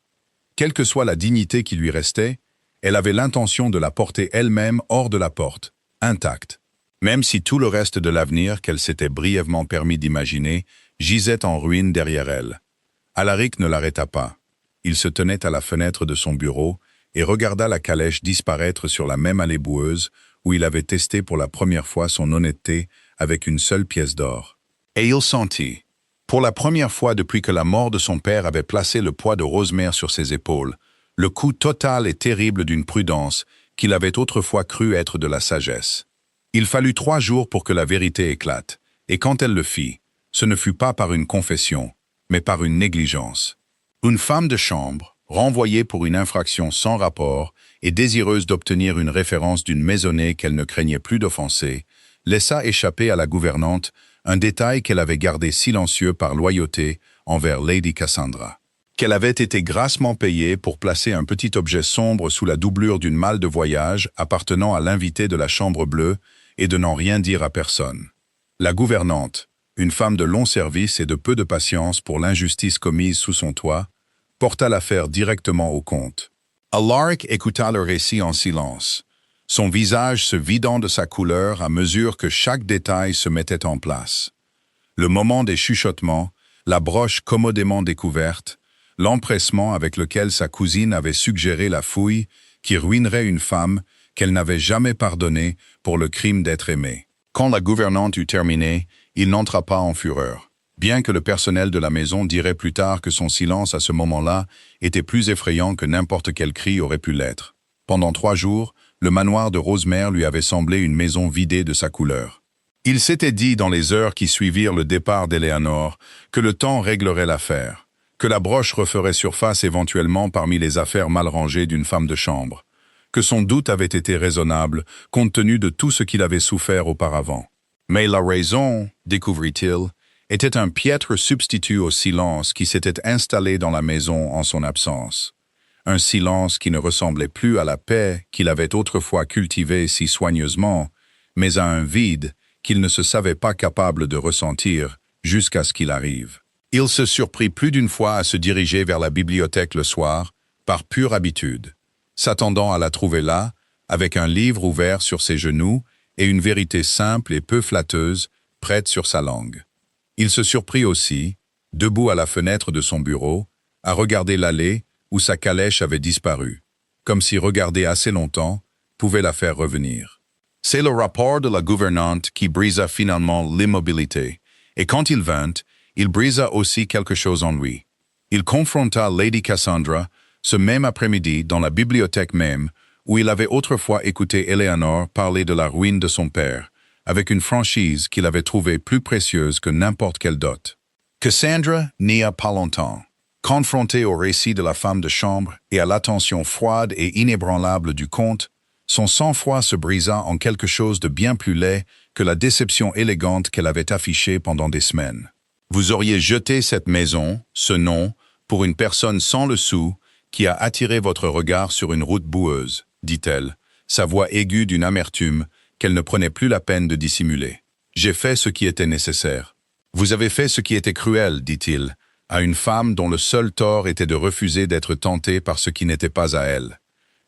Quelle que soit la dignité qui lui restait, elle avait l'intention de la porter elle-même hors de la porte, intacte. Même si tout le reste de l'avenir qu'elle s'était brièvement permis d'imaginer gisait en ruine derrière elle. Alaric ne l'arrêta pas. Il se tenait à la fenêtre de son bureau et regarda la calèche disparaître sur la même allée boueuse où il avait testé pour la première fois son honnêteté avec une seule pièce d'or. Et il sentit, Pour la première fois depuis que la mort de son père avait placé le poids de Rosemère sur ses épaules, le coup total et terrible d'une prudence qu'il avait autrefois cru être de la sagesse. Il fallut 3 jours pour que la vérité éclate, et quand elle le fit, ce ne fut pas par une confession, mais par une négligence. Une femme de chambre, renvoyée pour une infraction sans rapport et désireuse d'obtenir une référence d'une maisonnée qu'elle ne craignait plus d'offenser, laissa échapper à la gouvernante un détail qu'elle avait gardé silencieux par loyauté envers Lady Cassandra. Qu'elle avait été grassement payée pour placer un petit objet sombre sous la doublure d'une malle de voyage appartenant à l'invité de la Chambre bleue et de n'en rien dire à personne. La gouvernante, une femme de long service et de peu de patience pour l'injustice commise sous son toit, porta l'affaire directement au comte. Alaric écouta le récit en silence, son visage se vidant de sa couleur à mesure que chaque détail se mettait en place. Le moment des chuchotements, la broche commodément découverte, l'empressement avec lequel sa cousine avait suggéré la fouille qui ruinerait une femme qu'elle n'avait jamais pardonnée pour le crime d'être aimée. Quand la gouvernante eut terminé, il n'entra pas en fureur. Bien que le personnel de la maison dirait plus tard que son silence à ce moment-là était plus effrayant que n'importe quel cri aurait pu l'être. Pendant 3 jours, le manoir de Rosemère lui avait semblé une maison vidée de sa couleur. Il s'était dit dans les heures qui suivirent le départ d'Éléanore que le temps réglerait l'affaire, que la broche referait surface éventuellement parmi les affaires mal rangées d'une femme de chambre, que son doute avait été raisonnable compte tenu de tout ce qu'il avait souffert auparavant. Mais la raison, découvrit-il, était un piètre substitut au silence qui s'était installé dans la maison en son absence. Un silence qui ne ressemblait plus à la paix qu'il avait autrefois cultivée si soigneusement, mais à un vide qu'il ne se savait pas capable de ressentir jusqu'à ce qu'il arrive. Il se surprit plus d'une fois à se diriger vers la bibliothèque le soir, par pure habitude, s'attendant à la trouver là, avec un livre ouvert sur ses genoux et une vérité simple et peu flatteuse, prête sur sa langue. Il se surprit aussi, debout à la fenêtre de son bureau, à regarder l'allée où sa calèche avait disparu, comme si regarder assez longtemps pouvait la faire revenir. C'est le rapport de la gouvernante qui brisa finalement l'immobilité, et quand il vint, il brisa aussi quelque chose en lui. Il confronta Lady Cassandra, ce même après-midi dans la bibliothèque même, où il avait autrefois écouté Éléanore parler de la ruine de son père, avec une franchise qu'il avait trouvée plus précieuse que n'importe quelle dot. Cassandra nia pas longtemps. Confrontée au récit de la femme de chambre et à l'attention froide et inébranlable du comte, son sang-froid se brisa en quelque chose de bien plus laid que la déception élégante qu'elle avait affichée pendant des semaines. Vous auriez jeté cette maison, ce nom, pour une personne sans le sou qui a attiré votre regard sur une route boueuse, dit-elle, sa voix aiguë d'une amertume qu'elle ne prenait plus la peine de dissimuler. J'ai fait ce qui était nécessaire. Vous avez fait ce qui était cruel, dit-il, à une femme dont le seul tort était de refuser d'être tentée par ce qui n'était pas à elle.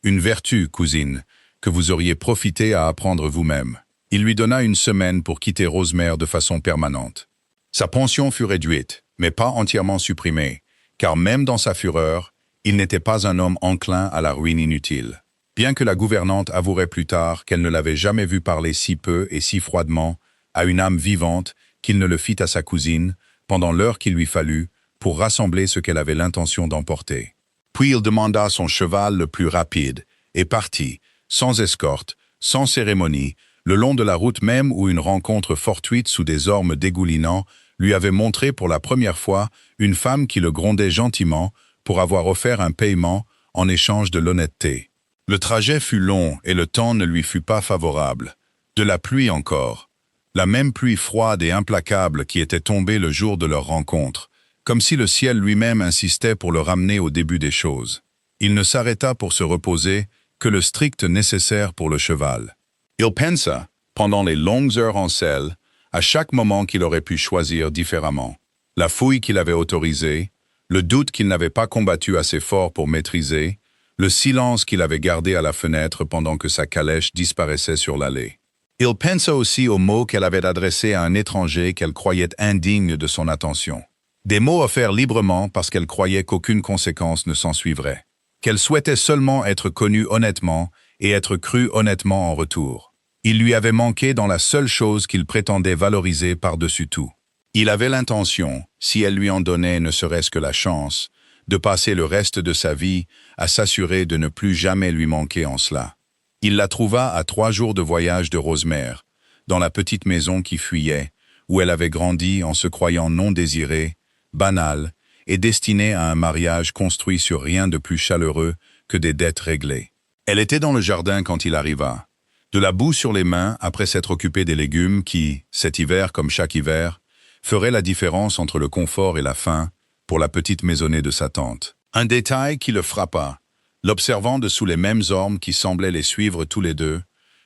Une vertu, cousine, que vous auriez profité à apprendre vous-même. Il lui donna 1 semaine pour quitter Rosemère de façon permanente. Sa pension fut réduite, mais pas entièrement supprimée, car même dans sa fureur, il n'était pas un homme enclin à la ruine inutile. Bien que la gouvernante avouerait plus tard qu'elle ne l'avait jamais vu parler si peu et si froidement à une âme vivante qu'il ne le fit à sa cousine, pendant l'heure qu'il lui fallut, pour rassembler ce qu'elle avait l'intention d'emporter. Puis il demanda son cheval le plus rapide, et partit, sans escorte, sans cérémonie, le long de la route même où une rencontre fortuite sous des ormes dégoulinants lui avait montré pour la première fois une femme qui le grondait gentiment pour avoir offert un paiement en échange de l'honnêteté. Le trajet fut long et le temps ne lui fut pas favorable. De la pluie encore. La même pluie froide et implacable qui était tombée le jour de leur rencontre, comme si le ciel lui-même insistait pour le ramener au début des choses. Il ne s'arrêta pour se reposer que le strict nécessaire pour le cheval. Il pensa, pendant les longues heures en selle, à chaque moment qu'il aurait pu choisir différemment. La fouille qu'il avait autorisée, le doute qu'il n'avait pas combattu assez fort pour maîtriser, le silence qu'il avait gardé à la fenêtre pendant que sa calèche disparaissait sur l'allée. Il pensa aussi aux mots qu'elle avait adressés à un étranger qu'elle croyait indigne de son attention. Des mots offerts librement parce qu'elle croyait qu'aucune conséquence ne s'en suivrait. Qu'elle souhaitait seulement être connue honnêtement et être crue honnêtement en retour. Il lui avait manqué dans la seule chose qu'il prétendait valoriser par-dessus tout. Il avait l'intention, si elle lui en donnait ne serait-ce que la chance, de passer le reste de sa vie à s'assurer de ne plus jamais lui manquer en cela. Il la trouva à 3 jours de voyage de Rosemère, dans la petite maison qui fuyait, où elle avait grandi en se croyant non désirée, banale, et destinée à un mariage construit sur rien de plus chaleureux que des dettes réglées. Elle était dans le jardin quand il arriva. De la boue sur les mains après s'être occupée des légumes qui, cet hiver comme chaque hiver, ferait la différence entre le confort et la faim pour la petite maisonnée de sa tante. Un détail qui le frappa, l'observant de sous les mêmes ormes qui semblaient les suivre tous les deux,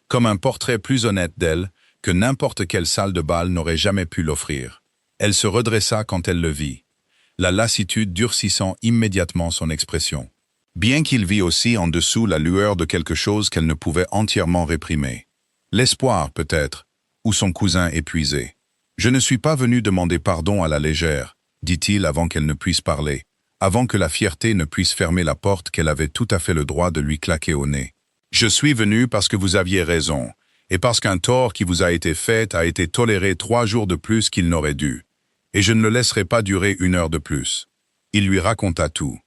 comme un portrait plus honnête d'elle que n'importe quelle salle de bal n'aurait jamais pu l'offrir. Elle se redressa quand elle le vit, la lassitude durcissant immédiatement son expression. Bien qu'il vît aussi en dessous la lueur de quelque chose qu'elle ne pouvait entièrement réprimer. L'espoir, peut-être, ou son cousin épuisé. « Je ne suis pas venu demander pardon à la légère », dit-il avant qu'elle ne puisse parler, avant que la fierté ne puisse fermer la porte qu'elle avait tout à fait le droit de lui claquer au nez. « Je suis venu parce que vous aviez raison, et parce qu'un tort qui vous a été fait a été toléré 3 jours de plus qu'il n'aurait dû, et je ne le laisserai pas durer 1 heure de plus. » Il lui raconta tout.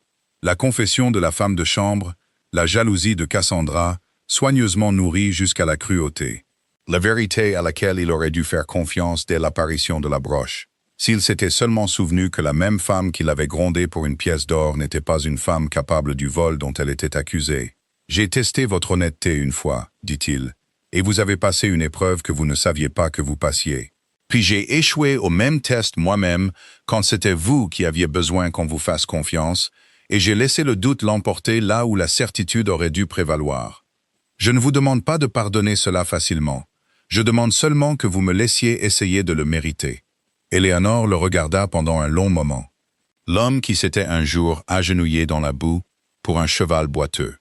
La confession de la femme de chambre, la jalousie de Cassandra, soigneusement nourrie jusqu'à la cruauté. La vérité à laquelle il aurait dû faire confiance dès l'apparition de la broche. S'il s'était seulement souvenu que la même femme qui l'avait grondé pour une pièce d'or n'était pas une femme capable du vol dont elle était accusée. « J'ai testé votre honnêteté une fois, dit-il, et vous avez passé une épreuve que vous ne saviez pas que vous passiez. Puis j'ai échoué au même test moi-même quand c'était vous qui aviez besoin qu'on vous fasse confiance, et j'ai laissé le doute l'emporter là où la certitude aurait dû prévaloir. Je ne vous demande pas de pardonner cela facilement. Je demande seulement que vous me laissiez essayer de le mériter. » Éléonore le regarda pendant un long moment. L'homme qui s'était un jour agenouillé dans la boue pour un cheval boiteux,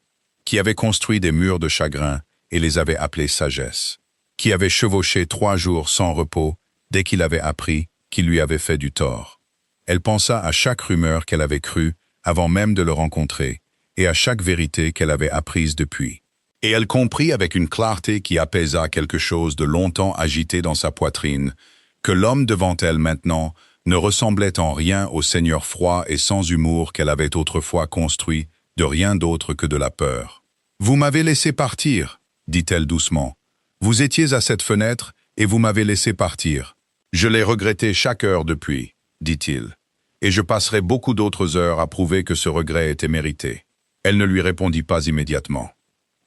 qui avait construit des murs de chagrin et les avait appelés sagesse, qui avait chevauché 3 jours sans repos dès qu'il avait appris qu'il lui avait fait du tort. Elle pensa à chaque rumeur qu'elle avait crue avant même de le rencontrer, et à chaque vérité qu'elle avait apprise depuis. Et elle comprit avec une clarté qui apaisa quelque chose de longtemps agité dans sa poitrine, que l'homme devant elle maintenant ne ressemblait en rien au seigneur froid et sans humour qu'elle avait autrefois construit de rien d'autre que de la peur. « Vous m'avez laissé partir, » dit-elle doucement. « Vous étiez à cette fenêtre et vous m'avez laissé partir. Je l'ai regretté chaque heure depuis, » dit-il. « Et je passerai beaucoup d'autres heures à prouver que ce regret était mérité. » Elle ne lui répondit pas immédiatement.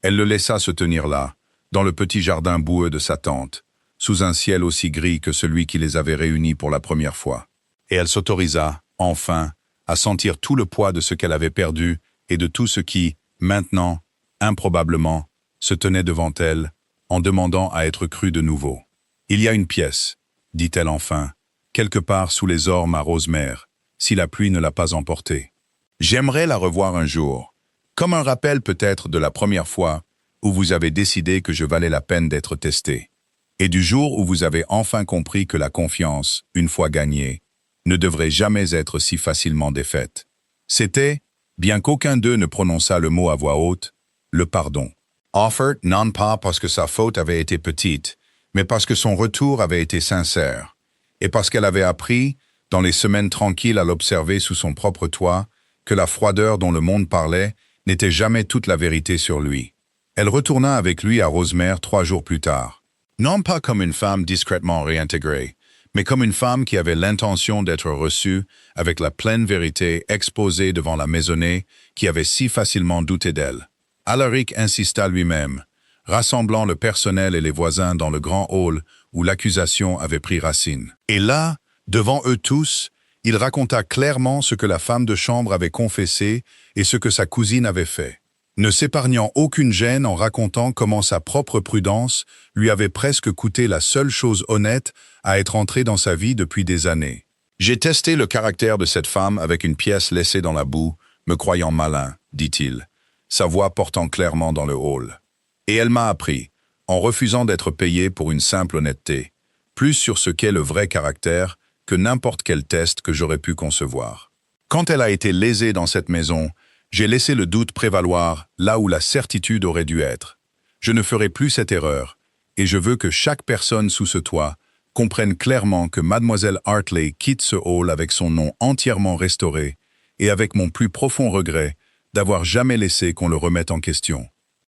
Elle le laissa se tenir là, dans le petit jardin boueux de sa tante, sous un ciel aussi gris que celui qui les avait réunis pour la première fois. Et elle s'autorisa, enfin, à sentir tout le poids de ce qu'elle avait perdu et de tout ce qui, maintenant, improbablement, se tenait devant elle, en demandant à être cru de nouveau. « Il y a une pièce, » dit-elle enfin, « quelque part sous les ormes à Rosemère, si la pluie ne l'a pas emportée. J'aimerais la revoir un jour, comme un rappel peut-être de la première fois où vous avez décidé que je valais la peine d'être testé, et du jour où vous avez enfin compris que la confiance, une fois gagnée, ne devrait jamais être si facilement défaite. C'était, bien qu'aucun d'eux ne prononçât le mot à voix haute, le pardon. Offert non pas parce que sa faute avait été petite, mais parce que son retour avait été sincère, et parce qu'elle avait appris, dans les semaines tranquilles à l'observer sous son propre toit, que la froideur dont le monde parlait n'était jamais toute la vérité sur lui. Elle retourna avec lui à Rosemère 3 jours plus tard. Non pas comme une femme discrètement réintégrée, mais comme une femme qui avait l'intention d'être reçue avec la pleine vérité exposée devant la maisonnée qui avait si facilement douté d'elle. Alaric insista lui-même, rassemblant le personnel et les voisins dans le grand hall où l'accusation avait pris racine. Et là, devant eux tous, il raconta clairement ce que la femme de chambre avait confessé et ce que sa cousine avait fait, ne s'épargnant aucune gêne en racontant comment sa propre prudence lui avait presque coûté la seule chose honnête à être entrée dans sa vie depuis des années. « J'ai testé le caractère de cette femme avec une pièce laissée dans la boue, me croyant malin, dit-il, sa voix portant clairement dans le hall. Et elle m'a appris, en refusant d'être payé pour une simple honnêteté, plus sur ce qu'est le vrai caractère que n'importe quel test que j'aurais pu concevoir. Quand elle a été lésée dans cette maison, j'ai laissé le doute prévaloir là où la certitude aurait dû être. Je ne ferai plus cette erreur, et je veux que chaque personne sous ce toit comprennent clairement que mademoiselle Hartley quitte ce hall avec son nom entièrement restauré et avec mon plus profond regret d'avoir jamais laissé qu'on le remette en question.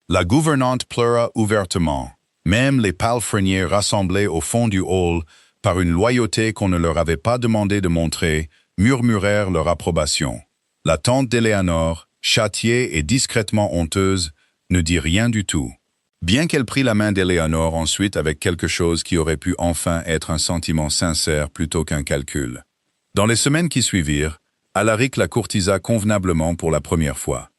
La gouvernante pleura ouvertement. Même les palefreniers rassemblés au fond du hall, par une loyauté qu'on ne leur avait pas demandé de montrer, murmurèrent leur approbation. La tante d'Éléanore, châtiée et discrètement honteuse, ne dit rien du tout. Bien qu'elle prit la main d'Éléanore ensuite avec quelque chose qui aurait pu enfin être un sentiment sincère plutôt qu'un calcul. Dans les semaines qui suivirent, Alaric la courtisa convenablement pour la première fois.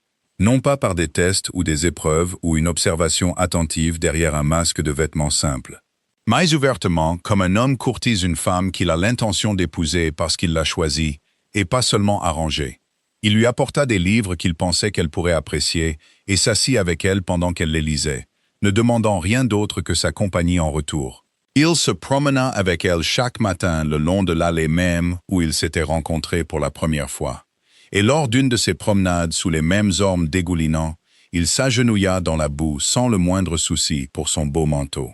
Non pas par des tests ou des épreuves ou une observation attentive derrière un masque de vêtements simples, mais ouvertement comme un homme courtise une femme qu'il a l'intention d'épouser parce qu'il l'a choisie, et pas seulement arrangée. Il lui apporta des livres qu'il pensait qu'elle pourrait apprécier et s'assit avec elle pendant qu'elle les lisait, ne demandant rien d'autre que sa compagnie en retour. Il se promena avec elle chaque matin le long de l'allée même où ils s'étaient rencontrés pour la première fois. Et lors d'une de ces promenades sous les mêmes ormes dégoulinants, il s'agenouilla dans la boue sans le moindre souci pour son beau manteau.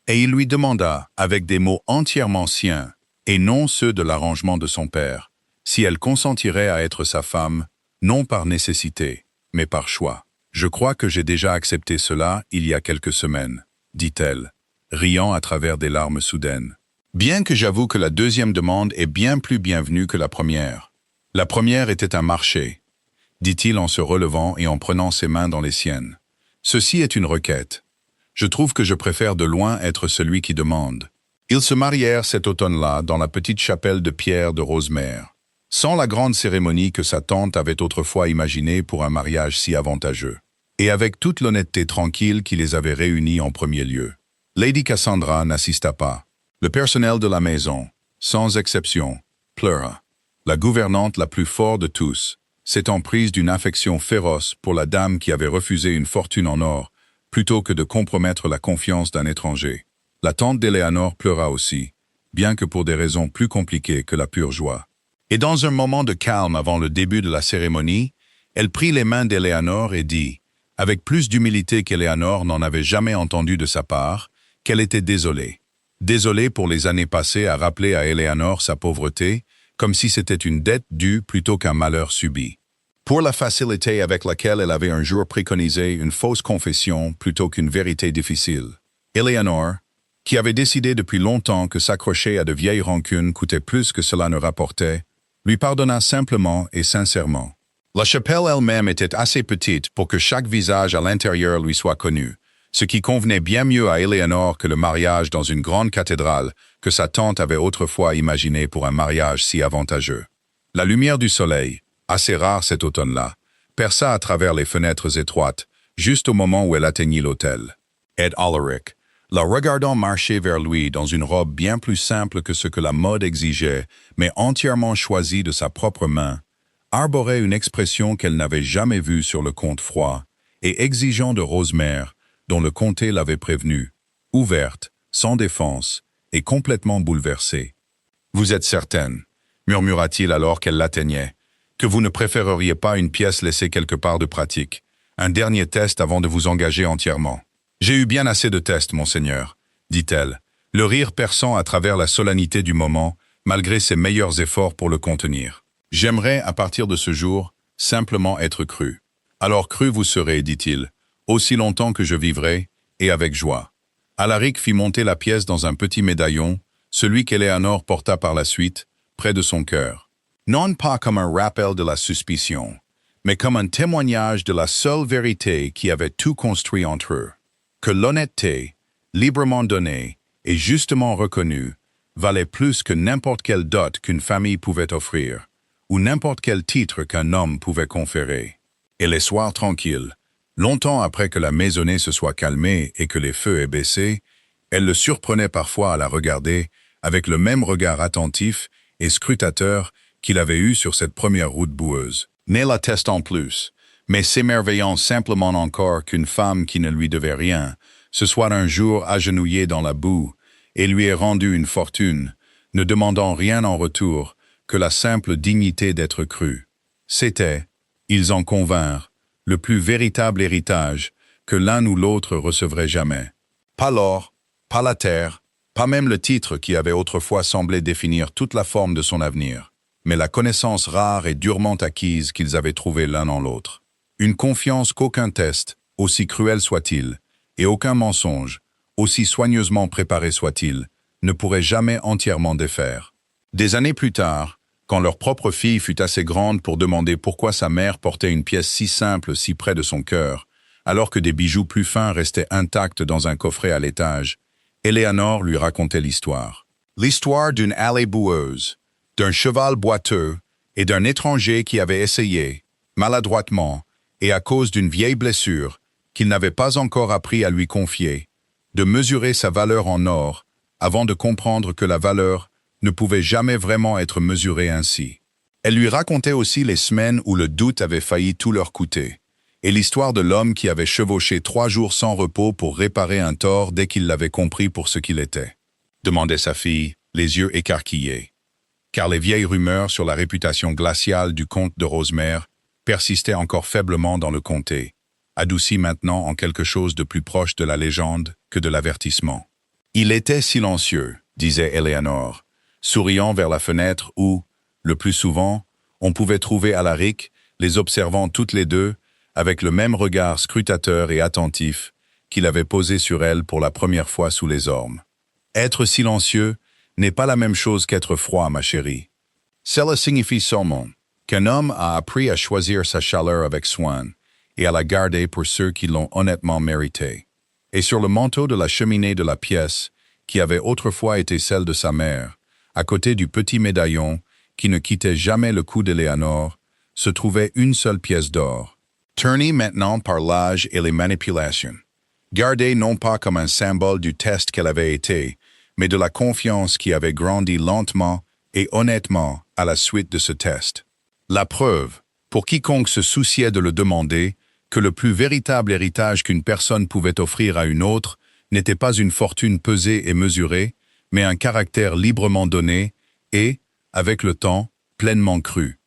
Et il lui demanda, avec des mots entièrement siens, et non ceux de l'arrangement de son père, si elle consentirait à être sa femme, non par nécessité, mais par choix. « Je crois que j'ai déjà accepté cela il y a quelques semaines, » dit-elle, riant à travers des larmes soudaines. « Bien que j'avoue que la deuxième demande est bien plus bienvenue que la première. La première était un marché, » dit-il en se relevant et en prenant ses mains dans les siennes. « Ceci est une requête. Je trouve que je préfère de loin être celui qui demande. » Ils se marièrent cet automne-là dans la petite chapelle de pierre de Rosemère, sans la grande cérémonie que sa tante avait autrefois imaginée pour un mariage si avantageux, et avec toute l'honnêteté tranquille qui les avait réunis en premier lieu. Lady Cassandra n'assista pas. Le personnel de la maison, sans exception, pleura. La gouvernante la plus forte de tous, s'étant prise d'une affection féroce pour la dame qui avait refusé une fortune en or, plutôt que de compromettre la confiance d'un étranger. La tante d'Éléanore pleura aussi, bien que pour des raisons plus compliquées que la pure joie. Et dans un moment de calme avant le début de la cérémonie, elle prit les mains d'Éléanore et dit, avec plus d'humilité qu'Éléanore n'en avait jamais entendu de sa part, qu'elle était désolée. Désolée pour les années passées à rappeler à Éléanore sa pauvreté, comme si c'était une dette due plutôt qu'un malheur subi. Pour la facilité avec laquelle elle avait un jour préconisé une fausse confession plutôt qu'une vérité difficile. Éléanore, qui avait décidé depuis longtemps que s'accrocher à de vieilles rancunes coûtait plus que cela ne rapportait, lui pardonna simplement et sincèrement. La chapelle elle-même était assez petite pour que chaque visage à l'intérieur lui soit connu, ce qui convenait bien mieux à Éléanore que le mariage dans une grande cathédrale que sa tante avait autrefois imaginé pour un mariage si avantageux. La lumière du soleil, assez rare cet automne-là, perça à travers les fenêtres étroites, juste au moment où elle atteignit l'hôtel. Et Alaric, la regardant marcher vers lui dans une robe bien plus simple que ce que la mode exigeait, mais entièrement choisie de sa propre main, arborait une expression qu'elle n'avait jamais vue sur le comte froid et exigeant de Rosemère, dont le comté l'avait prévenu, ouverte, sans défense et complètement bouleversée. « Vous êtes certaine, » murmura-t-il alors qu'elle l'atteignait, « que vous ne préféreriez pas une pièce laissée quelque part de pratique, un dernier test avant de vous engager entièrement. » « J'ai eu bien assez de tests, monseigneur, » dit-elle, le rire perçant à travers la solennité du moment, malgré ses meilleurs efforts pour le contenir. « J'aimerais, à partir de ce jour, simplement être cru. Alors cru vous serez, dit-il, aussi longtemps que je vivrai, et avec joie. » Alaric fit monter la pièce dans un petit médaillon, celui qu'Éléanore porta par la suite, près de son cœur. Non pas comme un rappel de la suspicion, mais comme un témoignage de la seule vérité qui avait tout construit entre eux. Que l'honnêteté, librement donnée et justement reconnue, valait plus que n'importe quelle dot qu'une famille pouvait offrir, ou n'importe quel titre qu'un homme pouvait conférer. Et les soirs tranquilles, longtemps après que la maisonnée se soit calmée et que les feux aient baissé, elle le surprenait parfois à la regarder avec le même regard attentif et scrutateur qu'il avait eu sur cette première route boueuse. Ne l'attestant plus, mais s'émerveillant simplement encore qu'une femme qui ne lui devait rien se soit un jour agenouillée dans la boue et lui ait rendu une fortune, ne demandant rien en retour que la simple dignité d'être crue. C'était, ils en convinrent, le plus véritable héritage que l'un ou l'autre recevrait jamais. Pas l'or, pas la terre, Pas même le titre qui avait autrefois semblé définir toute la forme de son avenir, mais la connaissance rare et durement acquise qu'ils avaient trouvée l'un en l'autre. Une confiance qu'aucun test, aussi cruel soit-il, et aucun mensonge, aussi soigneusement préparé soit-il, ne pourrait jamais entièrement défaire. Des années plus tard, quand leur propre fille fut assez grande pour demander pourquoi sa mère portait une pièce si simple si près de son cœur, alors que des bijoux plus fins restaient intacts dans un coffret à l'étage, Éléanore lui racontait l'histoire. L'histoire d'une allée boueuse, d'un cheval boiteux et d'un étranger qui avait essayé, maladroitement, et à cause d'une vieille blessure qu'il n'avait pas encore appris à lui confier, de mesurer sa valeur en or avant de comprendre que la valeur ne pouvait jamais vraiment être mesurée ainsi. Elle lui racontait aussi les semaines où le doute avait failli tout leur coûter, et l'histoire de l'homme qui avait chevauché 3 jours sans repos pour réparer un tort dès qu'il l'avait compris pour ce qu'il était. Demandait sa fille, les yeux écarquillés. Car les vieilles rumeurs sur la réputation glaciale du comte de Rosemère persistaient encore faiblement dans le comté, adoucies maintenant en quelque chose de plus proche de la légende que de l'avertissement. Il était silencieux, disait Éléanore, souriant vers la fenêtre où, le plus souvent, on pouvait trouver Alaric, les observant toutes les deux, avec le même regard scrutateur et attentif qu'il avait posé sur elle pour la première fois sous les ormes. Être silencieux n'est pas la même chose qu'être froid, ma chérie. Cela signifie seulement qu'un homme a appris à choisir sa chaleur avec soin et à la garder pour ceux qui l'ont honnêtement mérité. Et sur le manteau de la cheminée de la pièce, qui avait autrefois été celle de sa mère, à côté du petit médaillon qui ne quittait jamais le cou d'Éléanore, se trouvait une seule pièce d'or, ternie maintenant par l'âge et les manipulations, gardée non pas comme un symbole du test qu'elle avait été, mais de la confiance qui avait grandi lentement et honnêtement à la suite de ce test. La preuve, pour quiconque se souciait de le demander, que le plus véritable héritage qu'une personne pouvait offrir à une autre n'était pas une fortune pesée et mesurée, mais un caractère librement donné et, avec le temps, pleinement cru.